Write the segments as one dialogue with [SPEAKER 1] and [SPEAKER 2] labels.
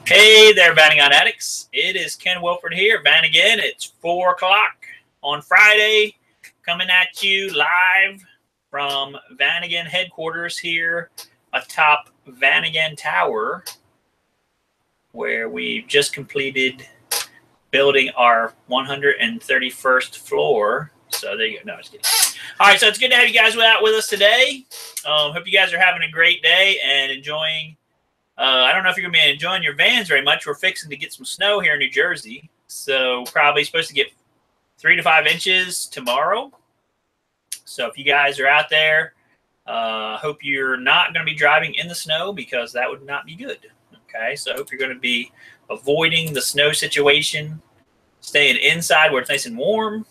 [SPEAKER 1] Hey there, Vanagon addicts. It is Ken Wilford here, Vanagon. It's 4 o'clock on Friday, coming at you live from Vanagon headquarters here atop Vanagon Tower, where we've just completed building our 131st floor. So there you go. No, I was kidding. All right, so it's good to have you guys out with us today. Hope you guys are having a great day and enjoying. I don't know if you're going to be enjoying your vans very much. We're fixing to get some snow here in New Jersey. So probably supposed to get 3 to 5 inches tomorrow. So if you guys are out there, hope you're not going to be driving in the snow because that would not be good. Okay, so I hope you're going to be avoiding the snow situation, staying inside where it's nice and warm,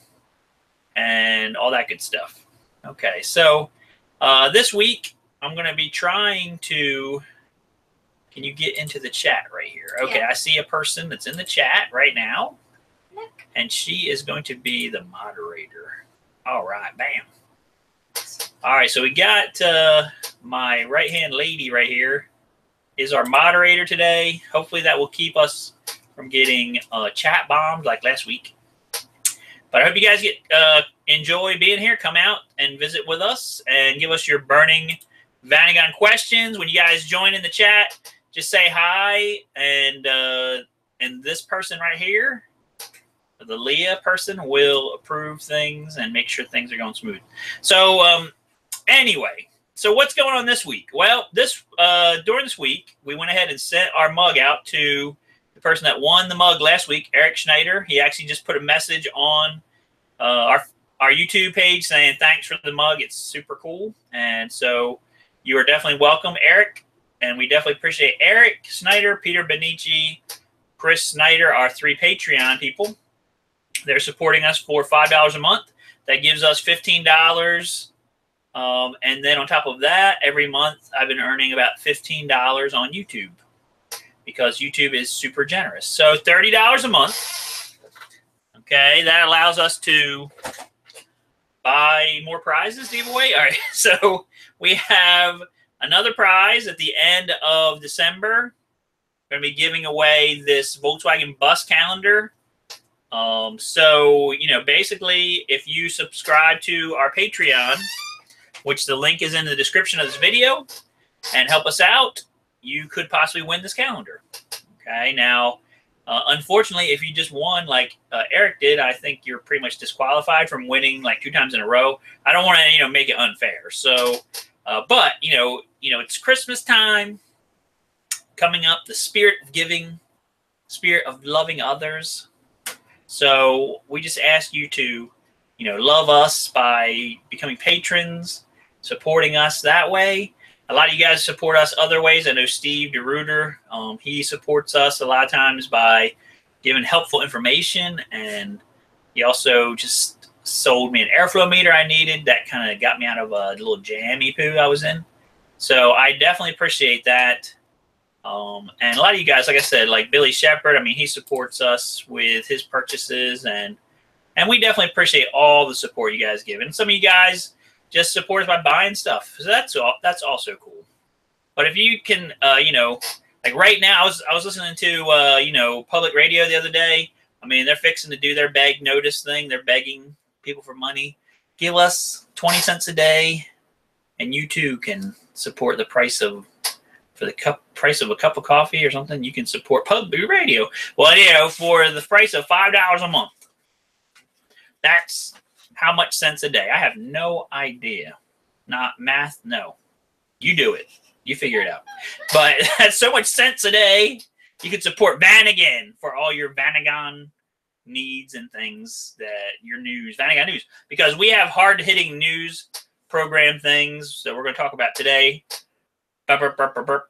[SPEAKER 1] and all that good stuff. Okay, so this week I'm going to be trying to... Can you get into the chat right here? Okay, yeah. I see a person that's in the chat right now. Nick. And she is going to be the moderator. All right, bam. All right, so we got my right-hand lady right here is our moderator today. Hopefully that will keep us from getting chat bombed like last week. But I hope you guys enjoy being here. Come out and visit with us and give us your burning Vanagon questions. When you guys join in the chat, just say hi, and this person right here, the Leah person, will approve things and make sure things are going smooth. So anyway, so what's going on this week? Well, during this week, we went ahead and sent our mug out to the person that won the mug last week, Eric Schneider. He actually just put a message on our YouTube page saying thanks for the mug. It's super cool, and so you are definitely welcome, Eric. And we definitely appreciate Eric Snyder, Peter Benici, Chris Snyder, our 3 Patreon people. They're supporting us for $5 a month. That gives us $15. And then on top of that, every month I've been earning about $15 on YouTube because YouTube is super generous. So $30 a month. Okay, that allows us to buy more prizes to give away. All right, so we have another prize at the end of December. We're going to be giving away this Volkswagen bus calendar. So, you know, basically, if you subscribe to our Patreon, which the link is in the description of this video, and help us out, you could possibly win this calendar. Okay, now, unfortunately, if you just won like Eric did, I think you're pretty much disqualified from winning like 2 times in a row. I don't want to, you know, make it unfair. So, but, you know, it's Christmas time coming up, the spirit of giving, spirit of loving others. So we just ask you to, you know, love us by becoming patrons, supporting us that way. A lot of you guys support us other ways. I know Steve DeRuiter, he supports us a lot of times by giving helpful information, and he also just sold me an airflow meter I needed. That kind of got me out of a little jammy poo I was in. So I definitely appreciate that. And a lot of you guys, like I said, like Billy Shepard, I mean, he supports us with his purchases, and we definitely appreciate all the support you guys give. And some of you guys just support us by buying stuff. So that's also cool. But if you can, you know, like right now, I was listening to, you know, public radio the other day. I mean, they're fixing to do their beg notice thing. They're begging people for money. Give us 20 cents a day, and you too can support the price of price of a cup of coffee or something. You can support public radio. Well, you know, for the price of $5 a month. That's how much cents a day. I have no idea. Not math. No, you do it. You figure it out. But that's so much cents a day. You can support Vanagon for all your Vanagon needs and things, that your news, Vanagon news, because we have hard-hitting news program things that we're going to talk about today. Burp, burp, burp, burp, burp.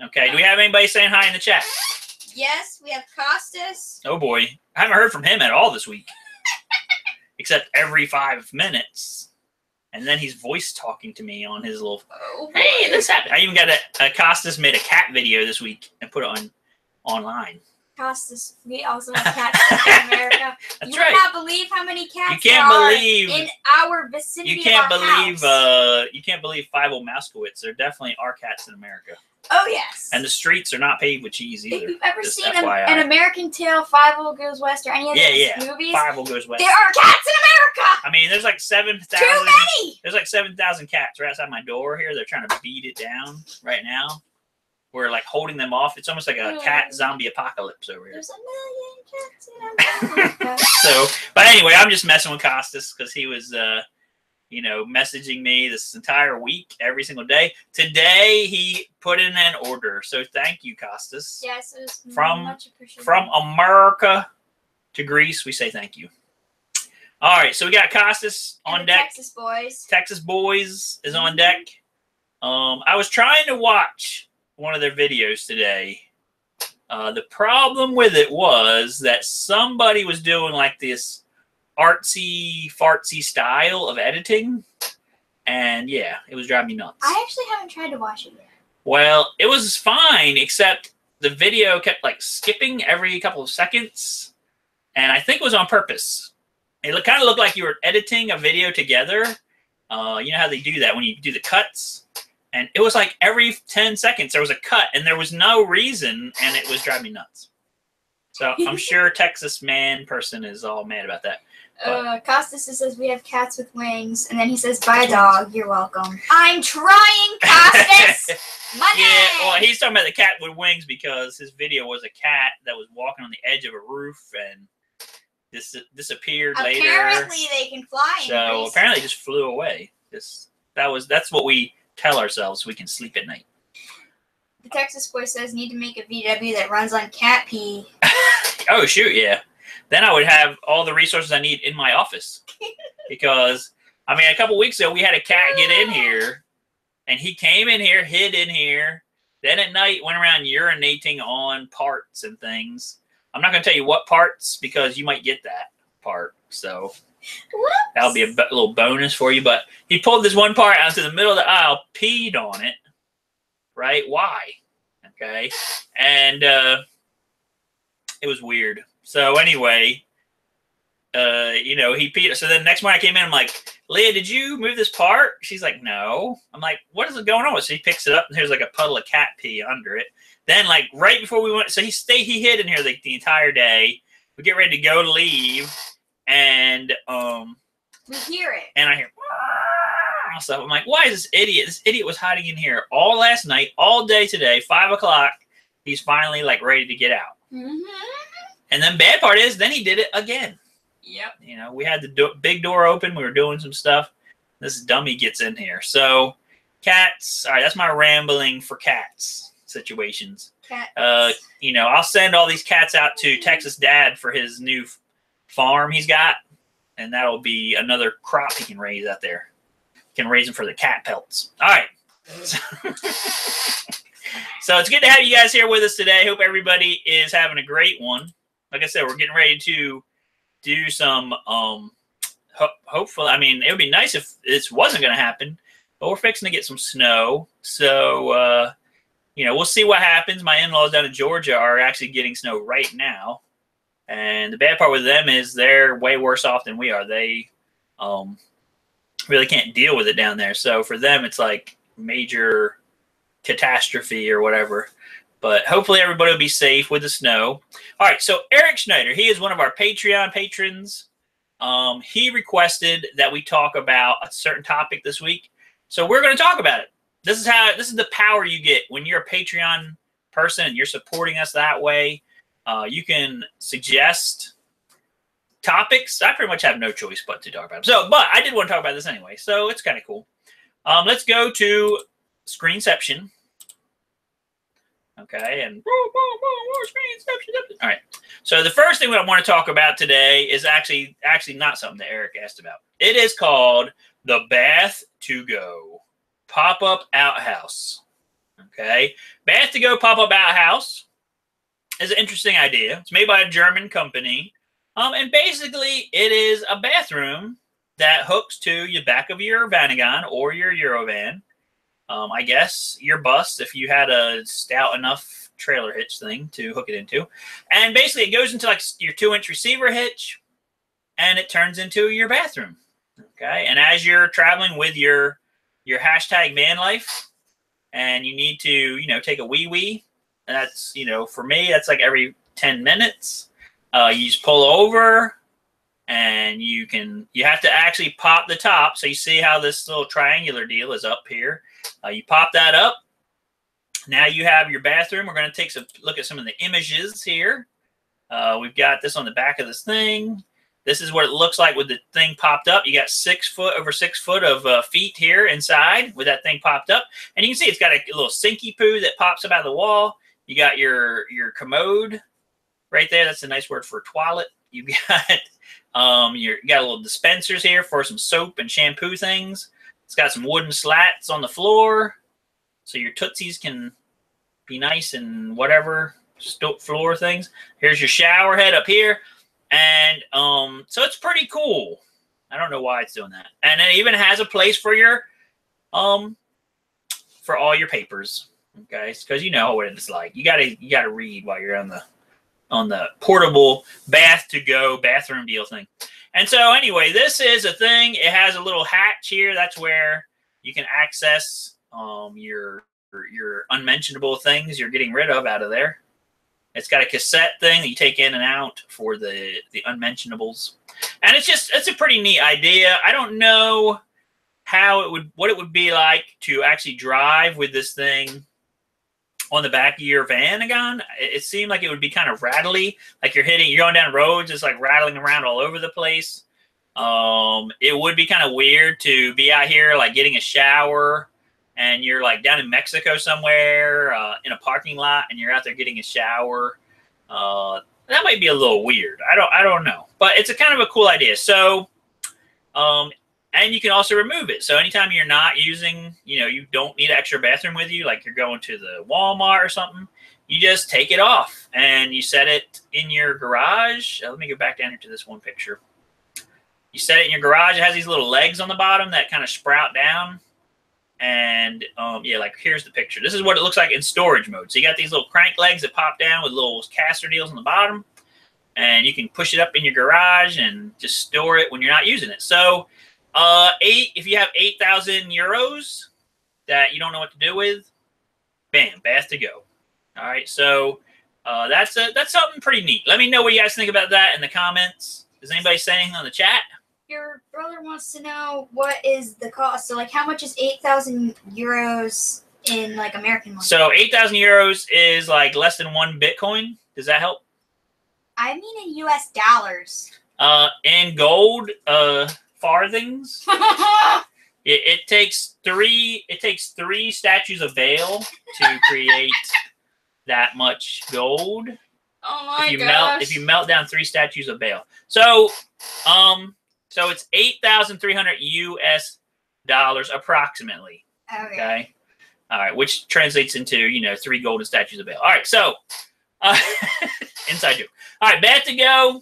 [SPEAKER 1] Okay, do we have anybody saying hi in the chat?
[SPEAKER 2] Yes, we have Costas.
[SPEAKER 1] Oh boy, I haven't heard from him at all this week, except every 5 minutes, and then he's voice talking to me on his little. Oh, hey, this happened. I even got a Costas made a cat video this week and put it online.
[SPEAKER 2] Costas, we also have cats in America.
[SPEAKER 1] That's
[SPEAKER 2] you
[SPEAKER 1] right.
[SPEAKER 2] You cannot believe how many cats
[SPEAKER 1] there are in
[SPEAKER 2] our vicinity.
[SPEAKER 1] You can't believe Fievel Mouskowitz. There definitely are cats in America.
[SPEAKER 2] Oh yes.
[SPEAKER 1] And the streets are not paved with cheese either.
[SPEAKER 2] If you've ever
[SPEAKER 1] Just
[SPEAKER 2] seen
[SPEAKER 1] FYI.
[SPEAKER 2] an American Tail, Five Goes West, or any of those movies,
[SPEAKER 1] Five goes west.
[SPEAKER 2] there are cats in America.
[SPEAKER 1] I mean, there's like 7,000.
[SPEAKER 2] Too many.
[SPEAKER 1] There's like 7,000 cats right outside my door here. They're trying to beat it down right now. We're like holding them off. It's almost like a cat zombie apocalypse over here.
[SPEAKER 2] There's a million cats in America.
[SPEAKER 1] So, but anyway, I'm just messing with Costas because he was, messaging me this entire week, every single day. Today, he put in an order. So thank you, Costas.
[SPEAKER 2] Yes, it was
[SPEAKER 1] From
[SPEAKER 2] much appreciated.
[SPEAKER 1] From America to Greece, we say thank you. All right, so we got Costas on
[SPEAKER 2] the
[SPEAKER 1] deck.
[SPEAKER 2] Texas boys.
[SPEAKER 1] Texas Boys is on deck. I was trying to watch one of their videos today. The problem with it was that somebody was doing like this artsy fartsy style of editing, and yeah, it was driving me nuts.
[SPEAKER 2] I actually haven't tried to watch it yet.
[SPEAKER 1] Well, it was fine, except the video kept like skipping every couple of seconds, and I think it was on purpose. It kind of looked like you were editing a video together. You know how they do that when you do the cuts? And it was like every 10 seconds there was a cut, and there was no reason, and it was driving me nuts. So I'm sure Texas man person is all mad about that.
[SPEAKER 2] Costas says we have cats with wings, and then he says, "Buy a dog. You're welcome." I'm trying, Costas. Money.
[SPEAKER 1] Yeah, well, he's talking about the cat with wings because his video was a cat that was walking on the edge of a roof and disappeared later.
[SPEAKER 2] Apparently, they can fly.
[SPEAKER 1] So apparently, it just flew away. That's what we tell ourselves so we can sleep at night.
[SPEAKER 2] The Texas boy says need to make a VW that runs on cat pee.
[SPEAKER 1] Oh shoot, yeah. Then I would have all the resources I need in my office. Because I mean, a couple weeks ago we had a cat get in here, and he came in here, hid in here. Then at night went around urinating on parts and things. I'm not going to tell you what parts because you might get that part. So that'll be a little bonus for you. But he pulled this one part out to the middle of the aisle, peed on it. Right? Why? Okay. And it was weird. So anyway, he peed. So then the next morning I came in, I'm like, Leah, did you move this part? She's like, no. I'm like, what is going on? So he picks it up, and there's like a puddle of cat pee under it. Then like right before we went, so he hid in here like the entire day. We get ready to go to leave, and
[SPEAKER 2] we hear it.
[SPEAKER 1] And I hear stuff. I'm like, why is this idiot? This idiot was hiding in here all last night, all day today, 5 o'clock. He's finally like ready to get out.
[SPEAKER 2] Mm-hmm.
[SPEAKER 1] And then bad part is, then he did it again.
[SPEAKER 2] Yep.
[SPEAKER 1] We had the big door open. We were doing some stuff. This dummy gets in here. So cats. All right, that's my rambling for cats situations.
[SPEAKER 2] Cats.
[SPEAKER 1] I'll send all these cats out to Texas Dad for his new farm he's got, and that'll be another crop he can raise out there. Can raise them for the cat pelts. All right. So it's good to have you guys here with us today. Hope everybody is having a great one. Like I said, we're getting ready to do some, hopefully, I mean, it would be nice if this wasn't going to happen, but we're fixing to get some snow. So, we'll see what happens. My in-laws down in Georgia are actually getting snow right now. And the bad part with them is they're way worse off than we are. They really can't deal with it down there. So for them, it's like major catastrophe or whatever. But hopefully everybody will be safe with the snow. All right, so Eric Schneider, he is one of our Patreon patrons. He requested that we talk about a certain topic this week. So we're going to talk about it. This is the power you get when you're a Patreon person and you're supporting us that way. You can suggest topics. I pretty much have no choice but to talk about them. But I did want to talk about this anyway, so it's kind of cool. Let's go to Screenception. Okay, and all right. So the first thing that I want to talk about today is actually not something that Eric asked about. It is called the Bath to Go Pop-Up Outhouse. Okay, Bath to Go Pop-Up Outhouse is an interesting idea. It's made by a German company, and basically it is a bathroom that hooks to the back of your Vanagon or your Eurovan. I guess your bus, if you had a stout enough trailer hitch thing to hook it into. And basically it goes into like your 2-inch receiver hitch, and it turns into your bathroom. Okay. And as you're traveling with your hashtag van life, and you need to, take a wee-wee. That's, for me, that's like every 10 minutes. You just pull over, and you have to actually pop the top. So you see how this little triangular deal is up here. You pop that up. Now you have your bathroom. We're going to take a look at some of the images here. We've got this on the back of this thing. This is what it looks like with the thing popped up. You got over 6 foot of feet here inside with that thing popped up. And you can see it's got a little sinky poo that pops up out of the wall. You got your commode right there. That's a nice word for toilet. You got you got little dispensers here for some soap and shampoo things. It's got some wooden slats on the floor, so your tootsies can be nice and whatever floor things. Here's your shower head up here, and so it's pretty cool. I don't know why it's doing that, and it even has a place for your for all your papers. Okay, because you know what it's like. You gotta read while you're on the portable bathroom deal thing. And so anyway, this is a thing. It has a little hatch here. That's where you can access your unmentionable things you're getting rid of out of there. It's got a cassette thing that you take in and out for the unmentionables. And it's a pretty neat idea. I don't know what it would be like to actually drive with this thing on the back of your Vanagon. It seemed like it would be kind of rattly, like you're going down roads, it's like rattling around all over the place. It would be kind of weird to be out here like getting a shower, and you're like down in Mexico somewhere in a parking lot, and you're out there getting a shower. That might be a little weird. I don't know, but it's a kind of a cool idea. So, and you can also remove it. So anytime you're not using, you don't need an extra bathroom with you, like you're going to the Walmart or something, you just take it off and you set it in your garage. Let me go back down here to this one picture. You set it in your garage. It has these little legs on the bottom that kind of sprout down. And yeah, like here's the picture. This is what it looks like in storage mode. So you got these little crank legs that pop down with little caster deals on the bottom. And you can push it up in your garage and just store it when you're not using it. So if you have 8,000 euros that you don't know what to do with, bam, bath to go. All right, so that's something pretty neat. Let me know what you guys think about that in the comments. Is anybody saying on the chat?
[SPEAKER 2] Your brother wants to know what is the cost. So, like, how much is 8,000 euros in like American money? So
[SPEAKER 1] 8,000 euros is like less than 1 Bitcoin. Does that help?
[SPEAKER 2] I mean in US dollars.
[SPEAKER 1] In gold, farthings. It takes 3 statues of Baal to create that much gold.
[SPEAKER 2] Oh my gosh.
[SPEAKER 1] If you melt down 3 statues of Baal. So so it's 8,300 US dollars approximately. Okay. All right, which translates into 3 golden statues of Baal. All right, so inside joke. All right, bath to go.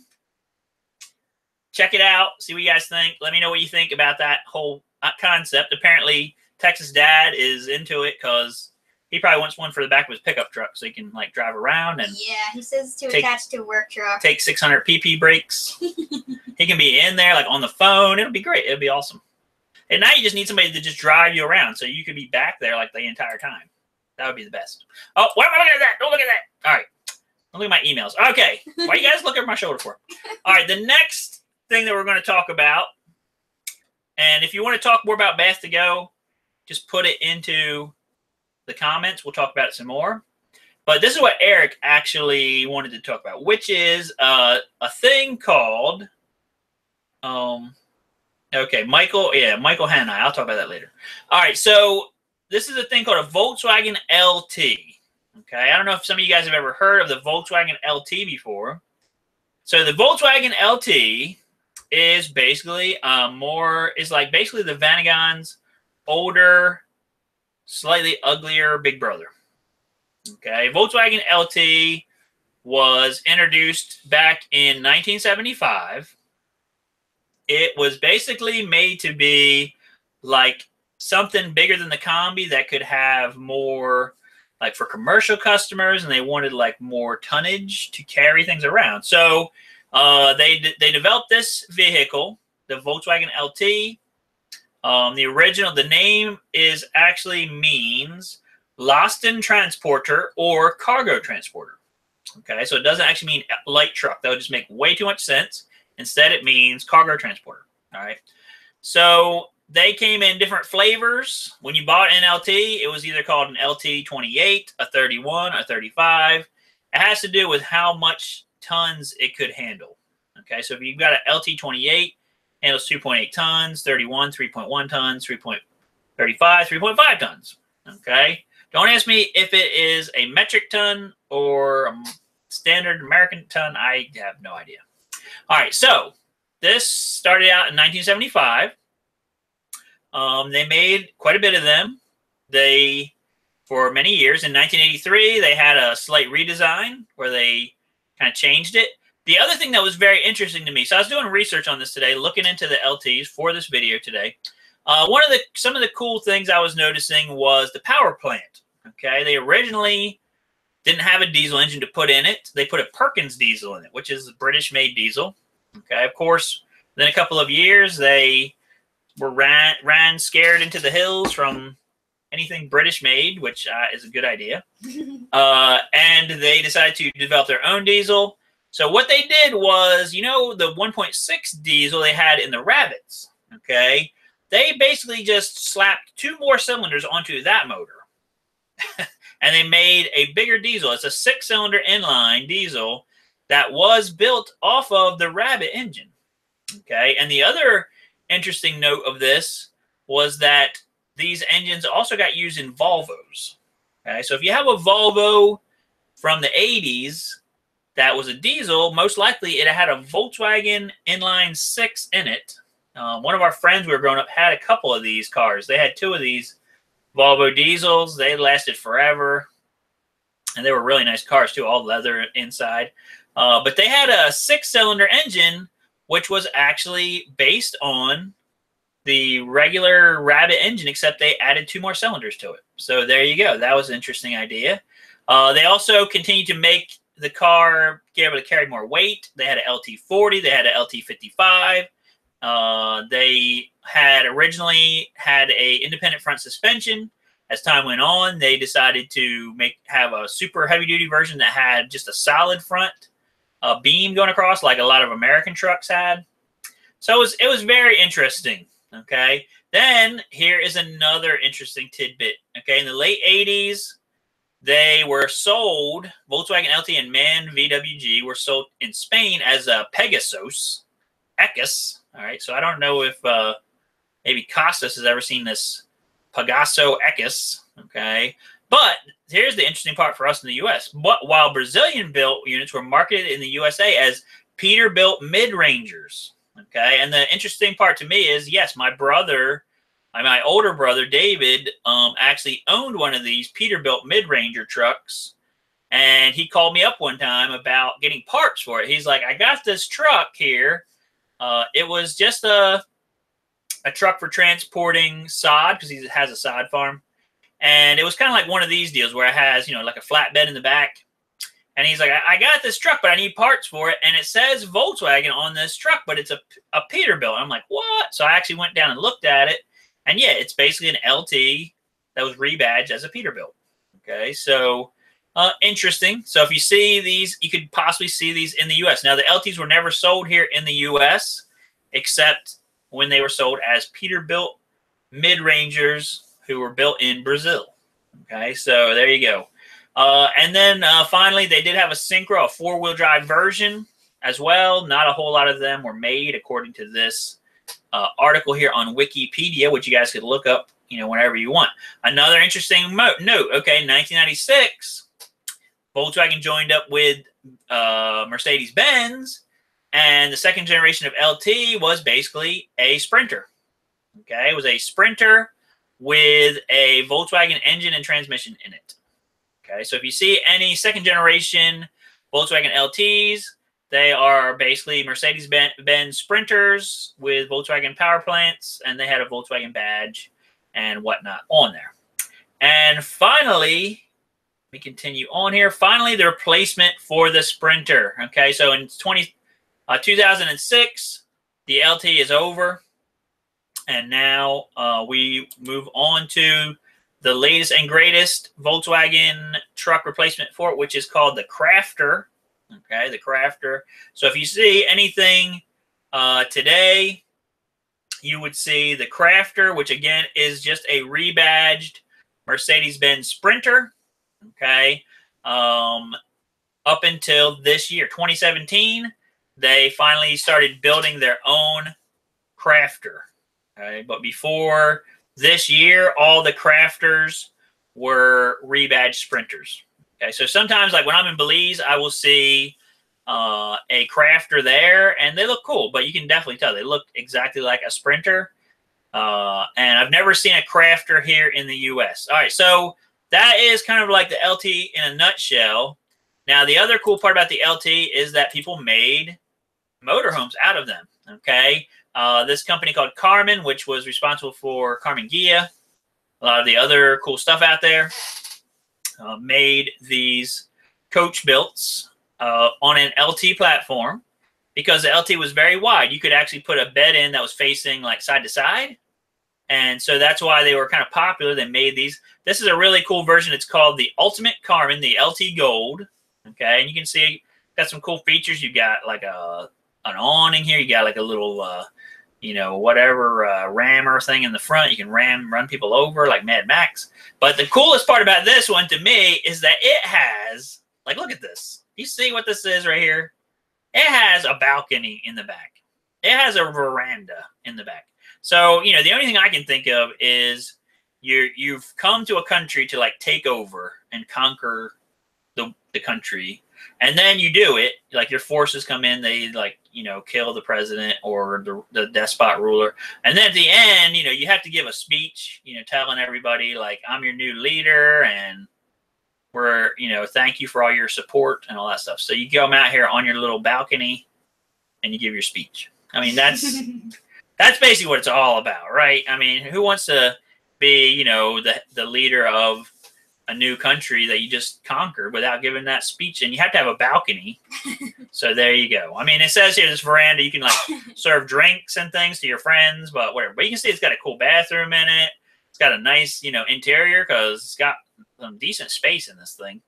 [SPEAKER 1] Check it out. See what you guys think. Let me know what you think about that whole concept. Apparently, Texas Dad is into it because he probably wants one for the back of his pickup truck so he can like drive around and
[SPEAKER 2] he says to attach to a work truck.
[SPEAKER 1] Take 600 PP breaks. He can be in there like on the phone. It'll be great. It'll be awesome. And now you just need somebody to just drive you around so you could be back there like the entire time. That would be the best. Oh, why am I looking at that? Don't look at that. All right. Don't look at my emails. Okay. Why are you guys looking at my shoulder for? All right. The next thing that we're going to talk about, and if you want to talk more about Bath to Go, just put it into the comments. We'll talk about it some more. But this is what Eric actually wanted to talk about, which is a thing called Michael Hanai. I'll talk about that later. All right, so this is a thing called a Volkswagen LT. Okay, I don't know if some of you guys have ever heard of the Volkswagen LT before. So the Volkswagen LT is basically basically the Vanagon's older, slightly uglier big brother. Okay, Volkswagen LT was introduced back in 1975. It was basically made to be like something bigger than the Combi that could have more, like for commercial customers, and they wanted like more tonnage to carry things around. So they developed this vehicle, the Volkswagen LT. The name is actually means Lasten Transporter or Cargo Transporter. Okay, so it doesn't actually mean light truck. That would just make way too much sense. Instead, it means cargo transporter. All right. So they came in different flavors. When you bought an LT, it was either called an LT 28, a 31, a 35. It has to do with how much tons it could handle. Okay, so if you've got an LT 28, handles 2.8 tons, 31, 3.1 tons, 3.35, 3.5 tons. Okay. Don't ask me if it is a metric ton or a standard American ton. I have no idea. All right, so this started out in 1975. They made quite a bit of them. For many years, in 1983, they had a slight redesign where they kind of changed it. The other thing that was very interesting to me, so I was doing research on this today, looking into the LTs for this video today. Some of the cool things I was noticing was the power plant. Okay, they originally didn't have a diesel engine to put in it. They put a Perkins diesel in it, which is a British-made diesel. Okay, of course, then a couple of years, they were ran scared into the hills from anything British-made, which is a good idea. And they decided to develop their own diesel. So what they did was, you know, the 1.6 diesel they had in the Rabbits, okay, they basically just slapped 2 more cylinders onto that motor. And they made a bigger diesel. It's a 6-cylinder inline diesel that was built off of the Rabbit engine. Okay, and the other interesting note of this was that these engines also got used in Volvos. Okay, so if you have a Volvo from the 80s that was a diesel, most likely it had a Volkswagen inline 6 in it. One of our friends we were growing up had a couple of these cars. They had 2 of these Volvo diesels. They lasted forever, and they were really nice cars too, all leather inside. But they had a 6-cylinder engine, which was actually based on the regular Rabbit engine, except they added 2 more cylinders to it. So there you go. That was an interesting idea. They also continued to make the car be able to carry more weight. They had an LT40. They had an LT55. They had originally had a independent front suspension. As time went on, they decided to have a super heavy-duty version that had just a solid front beam going across, like a lot of American trucks had. So it was very interesting. Okay. Then here is another interesting tidbit. Okay, in the late 80s, they were sold. Volkswagen LT and MAN VWG were sold in Spain as a Pegasus. All right, so I don't know if maybe Costas has ever seen this Pegaso Equus, okay? But here's the interesting part for us in the U.S. But while Brazilian-built units were marketed in the USA as Peterbilt mid-rangers, okay? And the interesting part to me is, yes, my older brother, David, actually owned one of these Peterbilt mid-ranger trucks, and he called me up one time about getting parts for it. He's like, I got this truck here. It was just a truck for transporting sod, because he has a sod farm. And it was kind of like one of these deals where it has, you know, like a flatbed in the back. And he's like, I got this truck, but I need parts for it. And it says Volkswagen on this truck, but it's a Peterbilt. I'm like, what? So I actually went down and looked at it. And yeah, it's basically an LT that was rebadged as a Peterbilt. Okay, so interesting. So if you see these, you could possibly see these in the U.S. Now, the LTs were never sold here in the U.S., except when they were sold as Peterbilt mid-rangers who were built in Brazil. Okay, so there you go. And then finally, they did have a Syncro, a 4-wheel drive version as well. Not a whole lot of them were made, according to this article here on Wikipedia, which you guys could look up, you know, whenever you want. Another interesting note, okay, in 1996, Volkswagen joined up with Mercedes-Benz, and the second generation of LT was basically a Sprinter. Okay, it was a Sprinter with a Volkswagen engine and transmission in it. Okay, so if you see any second generation Volkswagen LTs, they are basically Mercedes-Benz Sprinters with Volkswagen power plants, and they had a Volkswagen badge and whatnot on there. And finally, we continue on here. Finally, the replacement for the Sprinter. Okay, so in 2006, the LT is over. And now we move on to the latest and greatest Volkswagen truck replacement for it, which is called the Crafter. Okay, the Crafter. So if you see anything today, you would see the Crafter, which again is just a rebadged Mercedes-Benz Sprinter. Okay, up until this year, 2017, they finally started building their own Crafter. Okay, but before this year, all the Crafters were rebadged Sprinters. Okay, so sometimes, like when I'm in Belize, I will see a Crafter there, and they look cool, but you can definitely tell they look exactly like a Sprinter. And I've never seen a Crafter here in the U.S. All right, so that is kind of like the LT in a nutshell. Now, the other cool part about the LT is that people made motorhomes out of them. Okay, this company called Karmann, which was responsible for Karmann Ghia, a lot of the other cool stuff out there, made these coach builts on an LT platform because the LT was very wide. You could actually put a bed in that was facing like side to side. And so that's why they were kind of popular. They made these. This is a really cool version. It's called the Ultimate Karmann, the LT Gold. Okay, and you can see got some cool features. You got like an awning here. You got like a little, whatever rammer thing in the front. You can run people over like Mad Max. But the coolest part about this one to me is that it has, like, look at this. You see what this is right here? It has a balcony in the back. It has a veranda in the back. So, the only thing I can think of is you've come to a country to like take over and conquer the country, and then you do it, like your forces come in, they like, kill the president or the despot ruler. And then at the end, you have to give a speech, telling everybody like, I'm your new leader and we're, thank you for all your support and all that stuff. So you come out here on your little balcony and you give your speech. I mean, that's that's basically what it's all about, right? I mean, who wants to be, the leader of a new country that you just conquered without giving that speech? And you have to have a balcony. So there you go. I mean, it says here this veranda, you can like serve drinks and things to your friends, but whatever. But you can see it's got a cool bathroom in it. It's got a nice, interior because it's got some decent space in this thing.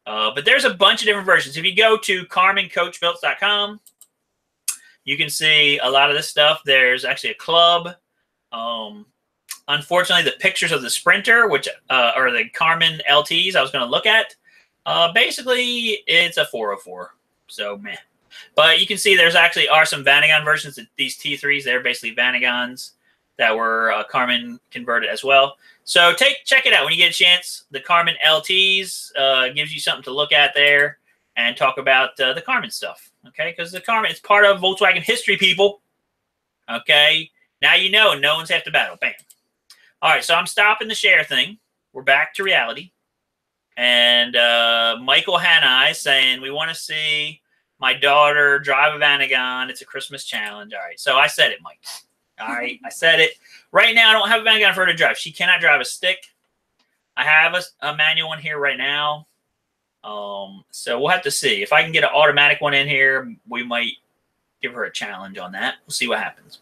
[SPEAKER 1] But there's a bunch of different versions. If you go to KarmannCoachBuilts.com, you can see a lot of this stuff. There's actually a club. Unfortunately, the pictures of the Sprinter, which are the Karmann LTs I was going to look at, basically it's a 404. So, meh. But you can see there's actually are some Vanagon versions. These T3s, they're basically Vanagons that were Karmann converted as well. So check it out when you get a chance. The Karmann LTs gives you something to look at there and talk about the Karmann stuff. Okay, because the Karmann, it's part of Volkswagen history, people. Okay, now you know, no one's half the battle. Bam. All right, so I'm stopping the share thing. We're back to reality. And Michael Hanai saying, we want to see my daughter drive a Vanagon. It's a Christmas challenge. All right, so I said it, Mike. All right, I said it. Right now, I don't have a Vanagon for her to drive. She cannot drive a stick. I have a manual one here right now. So we'll have to see. If I can get an automatic one in here, we might give her a challenge on that. We'll see what happens.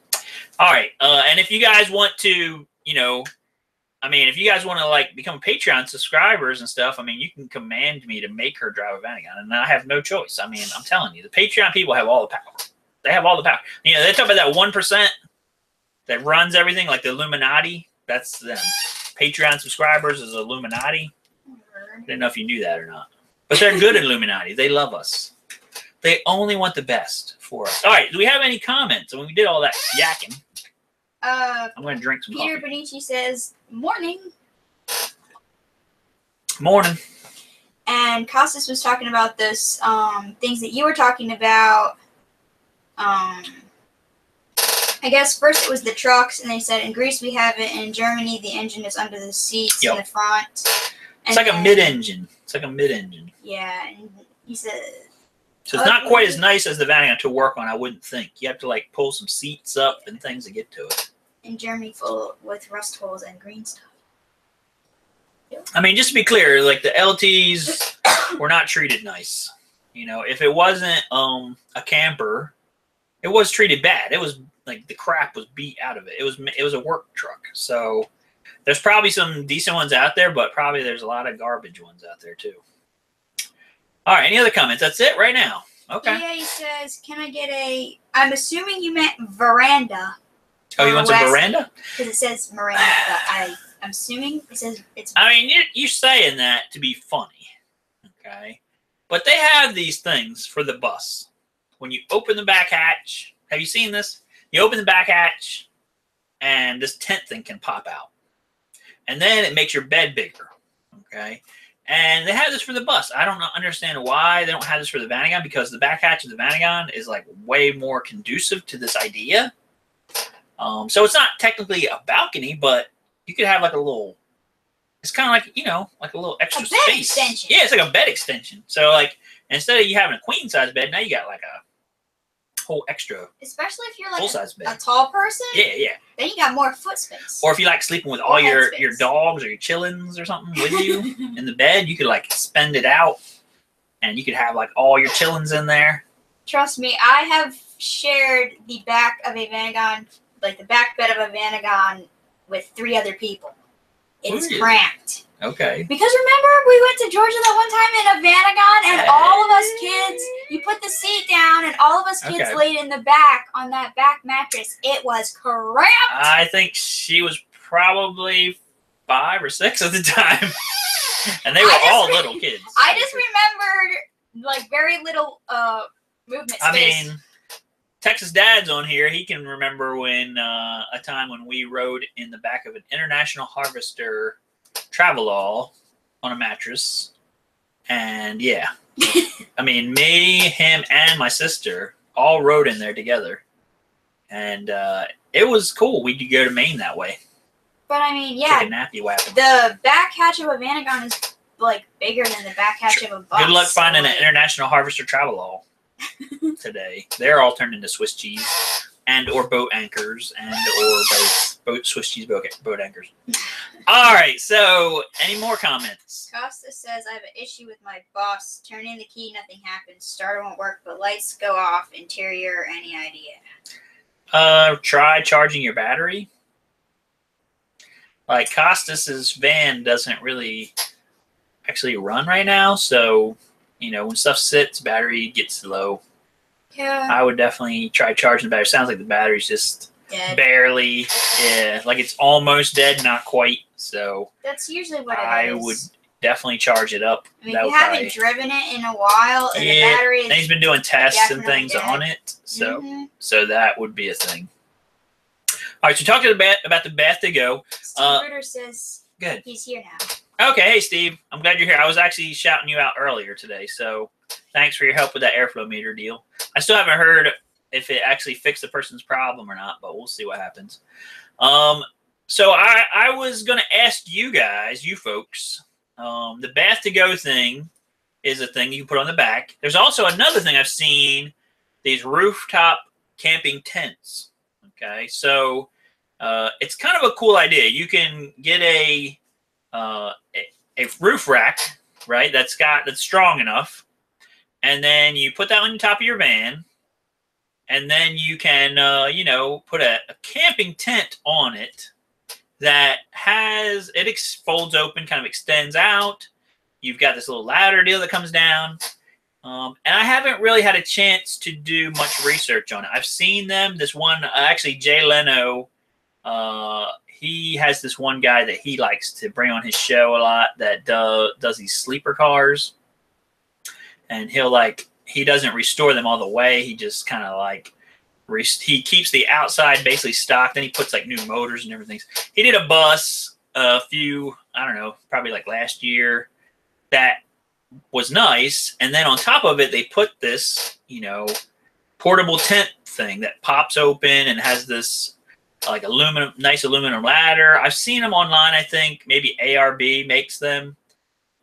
[SPEAKER 1] All right, and if you guys want to, if you guys want to like become Patreon subscribers and stuff, you can command me to make her drive a Vanagon, and I have no choice. I'm telling you, the Patreon people have all the power. They have all the power. They talk about that 1% that runs everything, like the Illuminati. That's them. Patreon subscribers is Illuminati. I don't know if you knew that or not, but they're good Illuminati. They love us. They only want the best for us. All right, do we have any comments? When we did all that yakking. I'm going to drink some
[SPEAKER 2] Peter
[SPEAKER 1] coffee.
[SPEAKER 2] Benici says, morning.
[SPEAKER 1] Morning.
[SPEAKER 2] And Costas was talking about this, things that you were talking about. I guess first it was the trucks, and they said in Greece we have it. In Germany, the engine is under the seats in the front.
[SPEAKER 1] It's like a mid-engine. It's like a mid-engine.
[SPEAKER 2] Yeah, and he said...
[SPEAKER 1] So it's not quite as nice as the Vanagon to work on, I wouldn't think. You have to like pull some seats up and things to get to it.
[SPEAKER 2] In Germany, full with rust holes and green stuff. Yep.
[SPEAKER 1] Just to be clear, like the LTs were not treated nice. If it wasn't a camper, it was treated bad. It was like the crap was beat out of it. It was a work truck. So There's probably some decent ones out there, but probably there's a lot of garbage ones out there too. All right, any other comments? That's it right now. Okay.
[SPEAKER 2] Yeah, he says, can I get a... I'm assuming you meant veranda.
[SPEAKER 1] Oh, you want some veranda?
[SPEAKER 2] Because it says Miranda, but I'm assuming it says it's...
[SPEAKER 1] I mean, you're saying that to be funny, okay? But they have these things for the bus. When you open the back hatch, have you seen this? You open the back hatch, and this tent thing can pop out. And then it makes your bed bigger, okay? And they have this for the bus. I don't understand why they don't have this for the Vanagon, because the back hatch of the Vanagon is like way more conducive to this idea. So it's not technically a balcony, but you could have like a little, it's kind of like, you know, like a little extra space.
[SPEAKER 2] Bed extension.
[SPEAKER 1] Yeah, it's like a bed extension. So like, instead of you having a queen size bed, now you got like a whole extra,
[SPEAKER 2] especially if you're like
[SPEAKER 1] full-size bed.
[SPEAKER 2] A tall person.
[SPEAKER 1] Yeah, yeah.
[SPEAKER 2] Then you got more foot space.
[SPEAKER 1] Or if you like sleeping with all your dogs or your chillins or something with you in the bed, you could like spend it out, and you could have like all your chillins in there.
[SPEAKER 2] Trust me, I have shared the back of a Vanagon, like the back bed of a Vanagon, with 3 other people. It is cramped.
[SPEAKER 1] Okay.
[SPEAKER 2] Because remember, we went to Georgia that one time in a Vanagon, and all of us kids, you put the seat down, and all of us kids laid in the back on that back mattress. It was cramped.
[SPEAKER 1] I think she was probably 5 or 6 at the time, and they were all little kids.
[SPEAKER 2] I just remembered like very little movement space.
[SPEAKER 1] I mean, Texas Dad's on here. He can remember when a time when we rode in the back of an International Harvester Travelall on a mattress, and yeah, I mean, me, him, and my sister all rode in there together, and it was cool. We could go to Maine that way.
[SPEAKER 2] But I mean, yeah, the back hatch of a Vanagon is like bigger than the back hatch of a bus.
[SPEAKER 1] Good luck finding an International Harvester Travelall today. They're all turned into Swiss cheese and or boat anchors and or boat Swiss cheese boat anchors. All right, so any more comments?
[SPEAKER 2] Costa says, I have an issue with my boss. Turn in the key, nothing happens. Starter won't work, but lights go off. Interior, any idea?
[SPEAKER 1] Try charging your battery. Like Costas's van doesn't really actually run right now, so you know when stuff sits, battery gets low.
[SPEAKER 2] Yeah.
[SPEAKER 1] I would definitely try charging the battery. Sounds like the battery's just
[SPEAKER 2] dead.
[SPEAKER 1] Barely, yeah, like it's almost dead, not quite. So
[SPEAKER 2] that's usually what it is.
[SPEAKER 1] I would definitely charge it up.
[SPEAKER 2] I mean, you haven't driven it in a while, and the battery is,
[SPEAKER 1] and he's been doing tests and things on it, so so that would be a thing. All right, so talking about the bath to go.
[SPEAKER 2] Steve Ritter says
[SPEAKER 1] good.
[SPEAKER 2] He's here now.
[SPEAKER 1] Okay, hey Steve, I'm glad you're here. I was actually shouting you out earlier today, so thanks for your help with that airflow meter deal. I still haven't heard if it actually fixed the person's problem or not, but we'll see what happens. So I was going to ask you guys, you folks, the bath to go thing is a thing you can put on the back. There's also another thing I've seen, these rooftop camping tents. Okay, so it's kind of a cool idea. You can get a roof rack, right? That's strong enough, and then you put that on the top of your van, and then you can you know, put a camping tent on it that has it folds open, kind of extends out. You've got this little ladder deal that comes down. And I haven't really had a chance to do much research on it. I've seen them. This one, actually, Jay Leno, he has this one guy that he likes to bring on his show a lot that does these sleeper cars. And he doesn't restore them all the way. He just kind of like, he keeps the outside basically stock. Then he puts like new motors and everything. He did a bus I don't know, probably like last year that was nice, and then on top of it they put this, you know, portable tent thing that pops open and has this like nice aluminum ladder. I've seen them online. I think maybe ARB makes them,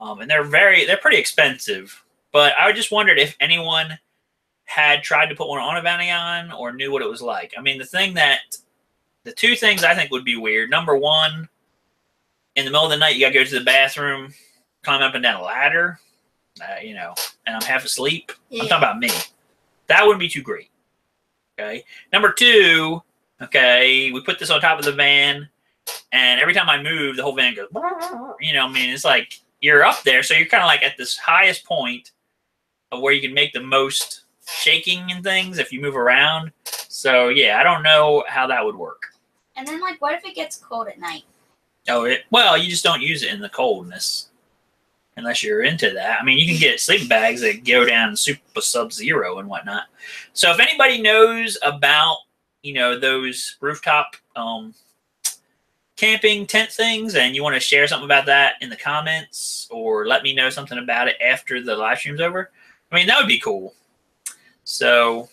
[SPEAKER 1] and they're pretty expensive. But I just wondered if anyone had tried to put one on a Vanagon or knew what it was like. I mean, the two things I think would be weird. Number one, in the middle of the night you gotta go to the bathroom, climb up and down a ladder. You know, and I'm half asleep. Yeah. I'm talking about me. That wouldn't be too great. Okay. Number two, okay, we put this on top of the van. And every time I move, the whole van goes, you know, I mean, it's like you're up there. So you're kind of like at this highest point of where you can make the most shaking and things if you move around. So, yeah, I don't know how that would work.
[SPEAKER 2] And then, like, what if it gets cold at night?
[SPEAKER 1] Oh, well, you just don't use it in the coldness unless you're into that. I mean, you can get sleeping bags that go down super sub-zero and whatnot. So if anybody knows about, you know, those rooftop camping tent things and you want to share something about that in the comments or let me know something about it after the live stream's over, I mean, that would be cool. So,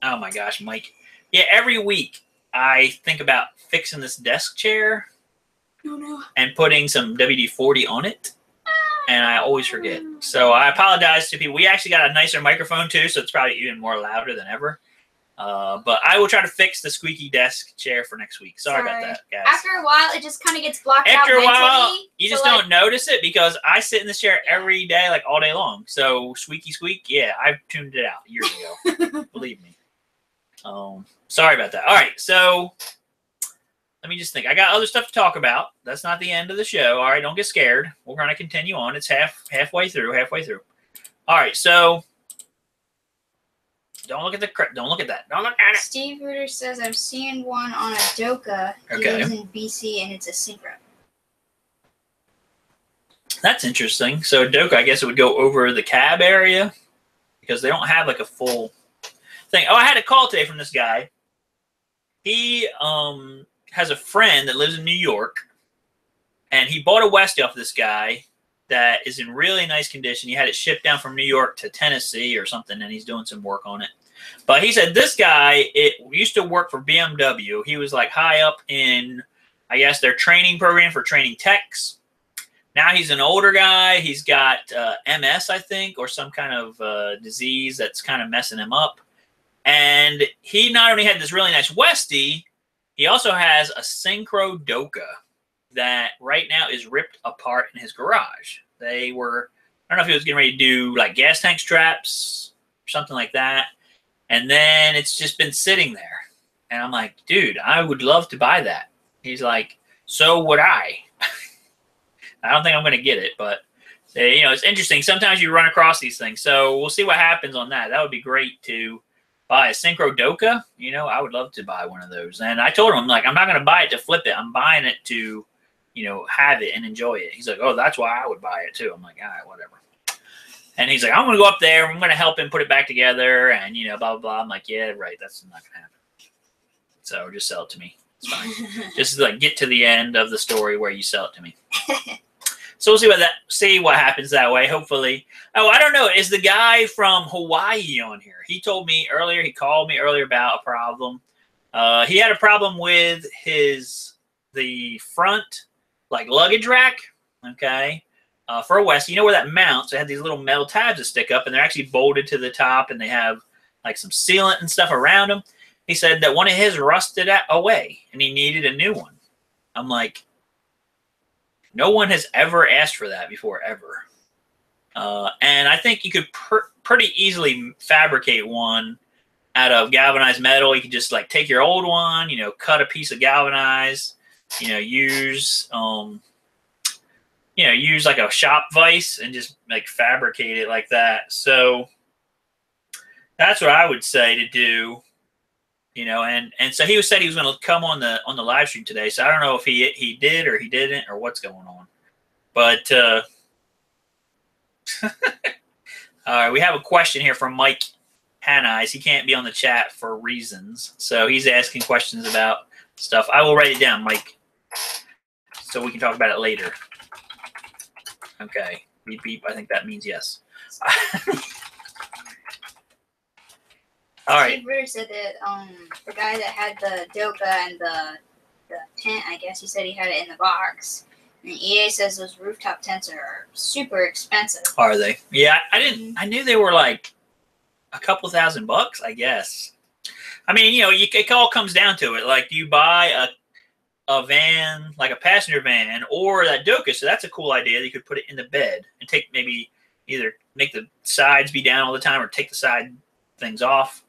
[SPEAKER 1] oh my gosh, Mike. Yeah, every week I think about fixing this desk chair and putting some WD-40 on it, and I always forget. So I apologize to people. We actually got a nicer microphone too, so it's probably even more louder than ever. But I will try to fix the squeaky desk chair for next week. Sorry about that, guys.
[SPEAKER 2] After a while, it just kind of gets blocked out
[SPEAKER 1] After a
[SPEAKER 2] mentally.
[SPEAKER 1] while, you just don't notice it because I sit in this chair every day, like all day long. So squeaky squeak, yeah, I've tuned it out years ago. Believe me. Sorry about that. All right, so let me just think. I got other stuff to talk about. That's not the end of the show. All right, don't get scared. We're going to continue on. It's halfway through. All right, so don't look at that. Don't look at it.
[SPEAKER 2] Steve Reuter says, I'm seeing one on a Doka. He lives in BC, and it's a synchro.
[SPEAKER 1] That's interesting. So Doka, I guess it would go over the cab area because they don't have like a full thing. Oh, I had a call today from this guy. He has a friend that lives in New York, and he bought a Westie off this guy that is in really nice condition. He had it shipped down from New York to Tennessee or something, and he's doing some work on it. But he said this guy used to work for BMW. He was like high up in, I guess, their training program for training techs. Now he's an older guy. He's got MS, I think, or some kind of disease that's kind of messing him up. And he not only had this really nice Westie, he also has a Synchro Doka that right now is ripped apart in his garage. They were, I don't know if he was getting ready to do like gas tank straps or something like that. And then it's just been sitting there. And I'm like, dude, I would love to buy that. He's like, so would I. I don't think I'm going to get it, but you know, it's interesting. Sometimes you run across these things. So we'll see what happens on that. That would be great to buy a Synchro Doka. You know, I would love to buy one of those. And I told him, like, I'm not going to buy it to flip it. I'm buying it to, you know, have it and enjoy it. He's like, oh, that's why I would buy it too. I'm like, all right, whatever. And he's like, I'm going to go up there. I'm going to help him put it back together and, you know, blah, blah, blah. I'm like, yeah, right. That's not going to happen. So just sell it to me. It's fine. Just like get to the end of the story where you sell it to me. So we'll see what happens that way. Hopefully. Oh, I don't know. Is the guy from Hawaii on here? He told me earlier. He called me earlier about a problem. He had a problem with the front like luggage rack. Okay, for a West, you know where that mounts. They had these little metal tabs that stick up, and they're actually bolted to the top, and they have like some sealant and stuff around them. He said that one of his rusted away, and he needed a new one. I'm like, no one has ever asked for that before, ever. And I think you could pretty easily fabricate one out of galvanized metal. You could just like take your old one, you know, cut a piece of galvanized, you know, use like a shop vise and just like fabricate it like that. So that's what I would say to do. You know, and so he said he was going to come on the live stream today. So I don't know if he did or he didn't or what's going on. But all right, we have a question here from Mike Haneyes. He can't be on the chat for reasons, so he's asking questions about stuff. I will write it down, Mike, so we can talk about it later. Okay, beep beep. I think that means yes. All right.
[SPEAKER 2] Steve Reuter said that the guy that had the Doka and the tent, I guess he said he had it in the box. And EA says those rooftop tents are super expensive.
[SPEAKER 1] Are they? Yeah, I didn't. I knew they were like a couple $1,000, I guess. I mean, you know, it all comes down to it. Like, you buy a van, like a passenger van, or that Doka. So that's a cool idea. You could put it in the bed and maybe either make the sides be down all the time or take the side things off.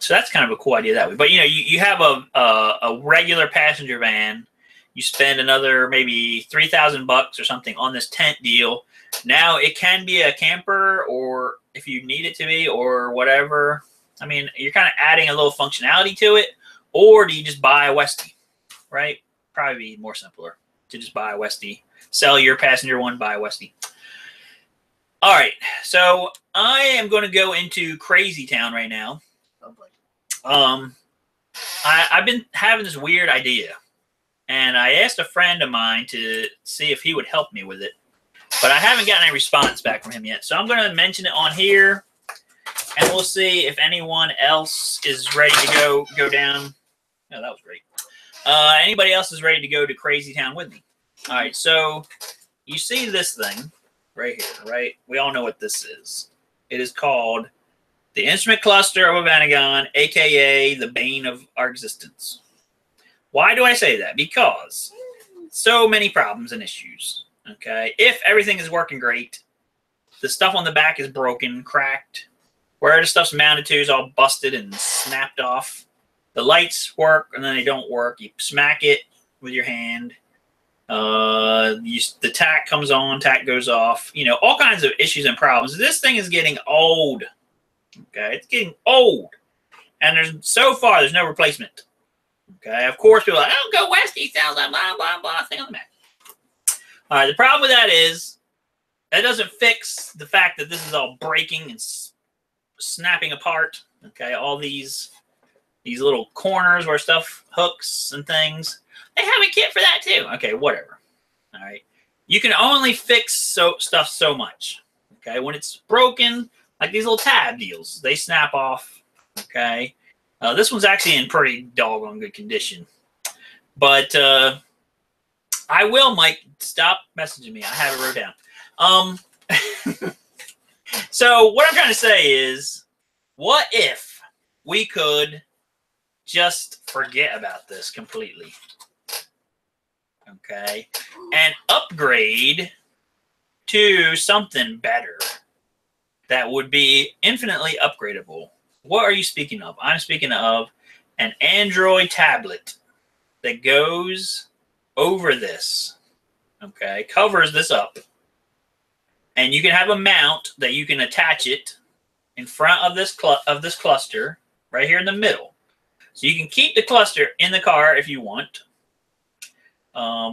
[SPEAKER 1] So that's kind of a cool idea that way. But, you know, you have a regular passenger van. You spend another maybe $3,000 or something on this tent deal. Now it can be a camper, or if you need it to be, or whatever. I mean, you're kind of adding a little functionality to it. Or do you just buy a Westie, right? Probably be more simpler to just buy a Westie. Sell your passenger one, buy a Westie. All right, so I am going to go into Crazy Town right now. I've been having this weird idea, and I asked a friend of mine to see if he would help me with it, but I haven't gotten any response back from him yet. So I'm going to mention it on here, and we'll see if anyone else is ready to go down. Oh, that was great. Anybody else is ready to go to Crazy Town with me? All right, so you see this thing right here, right? We all know what this is. It is called the Instrument Cluster of a Vanagon, a.k.a. the bane of our existence. Why do I say that? Because so many problems and issues, okay? If everything is working great, the stuff on the back is broken, cracked. Where the stuff's mounted to is all busted and snapped off. The lights work, and then they don't work. You smack it with your hand. The tack comes on, tack goes off. You know, all kinds of issues and problems. This thing is getting old. Okay, it's getting old, and there's no replacement. Okay, of course people are like, oh, go Westie, sounds like blah blah blah thing on the back. All right, the problem with that is that doesn't fix the fact that this is all breaking and snapping apart. Okay, all these little corners where stuff hooks and things. They have a kit for that too. Okay, whatever. All right, you can only fix stuff so much. Okay, when it's broken. Like these little tab deals, they snap off, okay? This one's actually in pretty doggone good condition. But I will, Mike, stop messaging me. I have it wrote down. So what I'm trying to say is, what if we could just forget about this completely, okay? And upgrade to something better. That would be infinitely upgradable. What are you speaking of? I'm speaking of an Android tablet that goes over this, okay, covers this up. And you can have a mount that you can attach it in front of this cluster right here in the middle. So you can keep the cluster in the car if you want.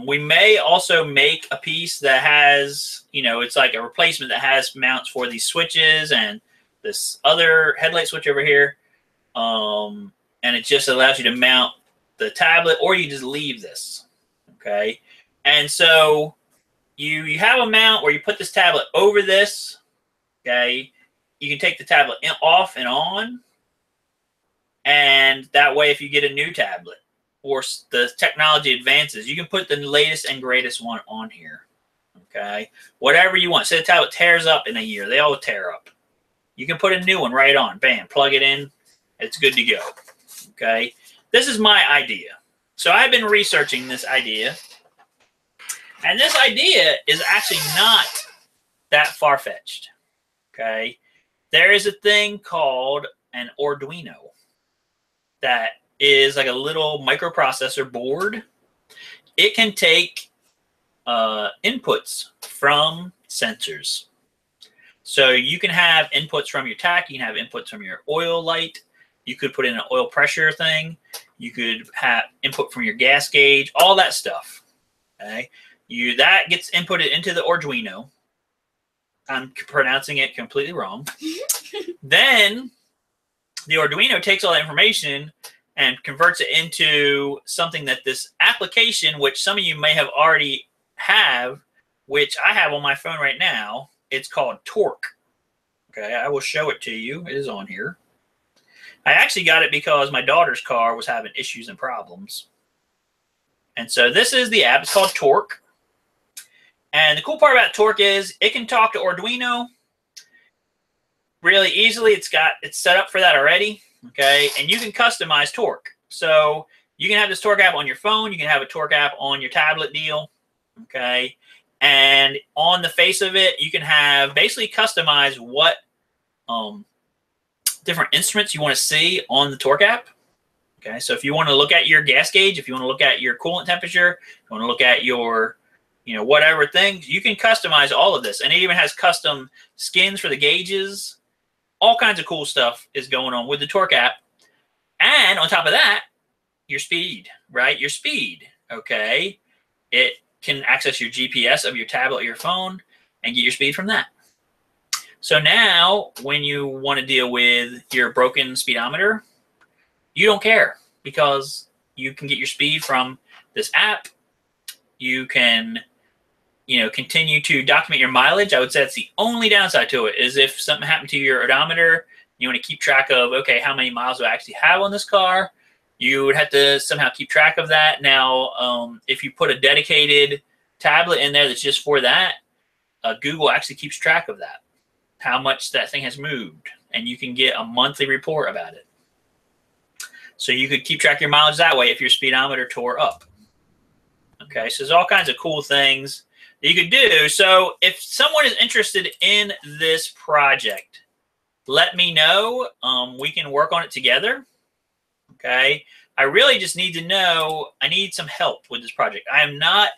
[SPEAKER 1] We may also make a piece that has, you know, it's like a replacement that has mounts for these switches and this other headlight switch over here. And it just allows you to mount the tablet, or you just leave this, okay? And so you have a mount where you put this tablet over this, okay? You can take the tablet off and on, and that way if you get a new tablet, or the technology advances, you can put the latest and greatest one on here, okay? Whatever you want. Say the tablet tears up in a year. They all tear up. You can put a new one right on. Bam, plug it in. It's good to go, okay? This is my idea. So I've been researching this idea, and this idea is actually not that far-fetched, okay? There is a thing called an Arduino that is like a little microprocessor board. It can take inputs from sensors. So you can have inputs from your tack. You can have inputs from your oil light. You could put in an oil pressure thing. You could have input from your gas gauge, all that stuff. Okay, that gets inputted into the Arduino. I'm pronouncing it completely wrong. Then the Arduino takes all that information and converts it into something that this application, which some of you may have already have, which I have on my phone right now. It's called Torque. Okay, I will show it to you. It is on here. I actually got it because my daughter's car was having issues and problems. And so this is the app. It's called Torque. And the cool part about Torque is it can talk to Arduino really easily. It's set up for that already. Okay, and you can customize Torque. So you can have this Torque app on your phone. You can have a Torque app on your tablet deal. Okay, and on the face of it, you can have basically customize what different instruments you want to see on the torque app. Okay, so if you want to look at your gas gauge, if you want to look at your coolant temperature, you want to look at your, whatever things, you can customize all of this. And it even has custom skins for the gauges. All kinds of cool stuff is going on with the torque app. And on top of that, your speed, right? Your speed, okay? It can access your GPS of your tablet or your phone and get your speed from that. So now when you want to deal with your broken speedometer, you don't care because you can get your speed from this app. You can, continue to document your mileage. I would say that's the only downside to it is if something happened to your odometer, you want to keep track of, okay, how many miles do I actually have on this car? You would have to somehow keep track of that. Now, if you put a dedicated tablet in there that's just for that, Google actually keeps track of that, how much that thing has moved, and you can get a monthly report about it. So you could keep track of your mileage that way if your speedometer tore up. Okay, so there's all kinds of cool things that you could do. So if someone is interested in this project, let me know. We can work on it together. Okay, I really just need to know, I need some help with this project. I am not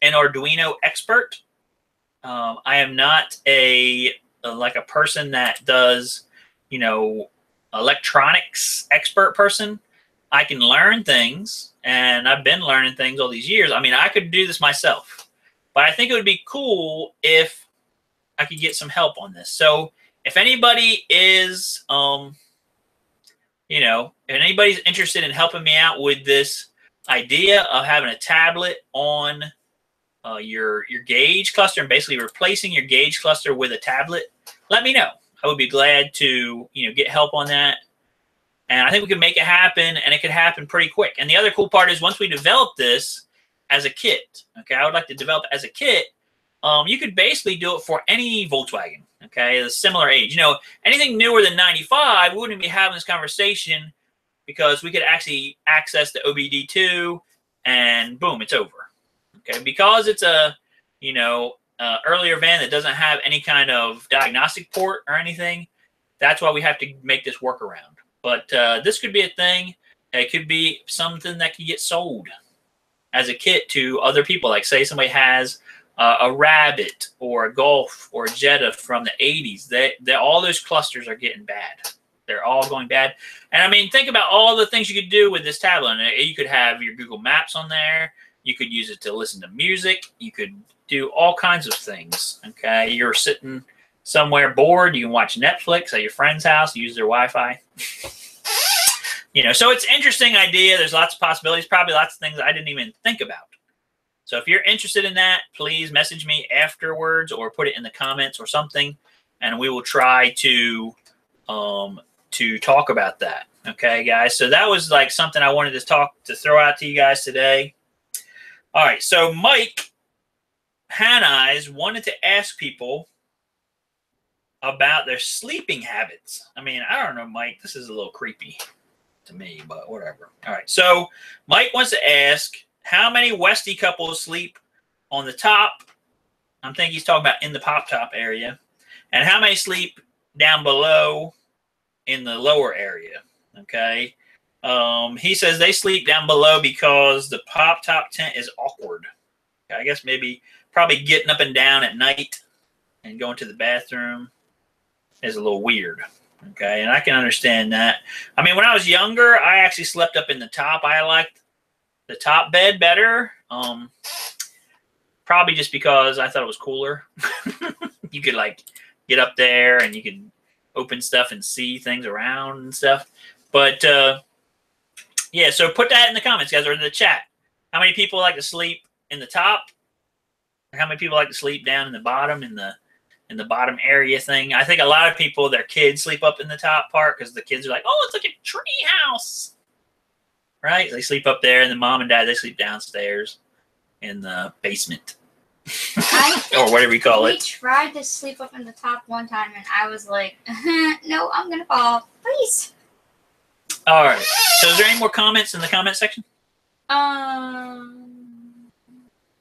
[SPEAKER 1] an Arduino expert. I am not like a person that does, electronics expert person. I can learn things, and I've been learning things all these years. I mean, I could do this myself, but I think it would be cool if I could get some help on this. So if anybody is, if anybody's interested in helping me out with this idea of having a tablet on your gauge cluster and basically replacing your gauge cluster with a tablet, let me know. I would be glad to, get help on that. And I think we can make it happen, and it could happen pretty quick. And the other cool part is once we develop this as a kit, okay, I would like to develop it as a kit, you could basically do it for any Volkswagen, okay, a similar age. Anything newer than 95, we wouldn't be having this conversation because we could actually access the OBD2 and boom, it's over. Okay, because it's a, earlier van that doesn't have any kind of diagnostic port or anything, that's why we have to make this workaround. But this could be a thing. It could be something that could get sold as a kit to other people. Like say somebody has a Rabbit or a Golf or a Jetta from the 80s. All those clusters are getting bad. They're all going bad. And I mean, think about all the things you could do with this tablet. You could have your Google Maps on there. You could use it to listen to music. You could do all kinds of things. Okay, you're sitting somewhere bored, you can watch Netflix at your friend's house, use their Wi-Fi. So it's an interesting idea. There's lots of possibilities, probably lots of things I didn't even think about. So if you're interested in that, please message me afterwards or put it in the comments or something, and we will try to talk about that. Okay, guys. So that was like something I wanted to throw out to you guys today. All right. So Mike Haneyes wanted to ask people about their sleeping habits. I mean, I don't know, Mike. This is a little creepy to me, but whatever. All right. So Mike wants to ask how many Westie couples sleep on the top. I'm thinking he's talking about in the pop top area. And how many sleep down below in the lower area. Okay. He says they sleep down below because the pop top tent is awkward. Okay, I guess probably getting up and down at night and going to the bathroom is a little weird. Okay, and I can understand that. I mean, when I was younger, I actually slept up in the top. I liked the top bed better. Probably just because I thought it was cooler. You could like get up there and you could open stuff and see things around and stuff. But yeah, so put that in the comments, guys, or in the chat. How many people like to sleep in the top? How many people like to sleep down in the bottom, in the bottom area thing? I think a lot of people, their kids sleep up in the top part because the kids are like, oh, it's like a tree house. Right? They sleep up there, and the mom and dad, they sleep downstairs in the basement. Or whatever you call it.
[SPEAKER 2] We tried to sleep up in the top one time, and I was like, no, I'm going to fall. Please.
[SPEAKER 1] All right. So is there any more comments in the comment section?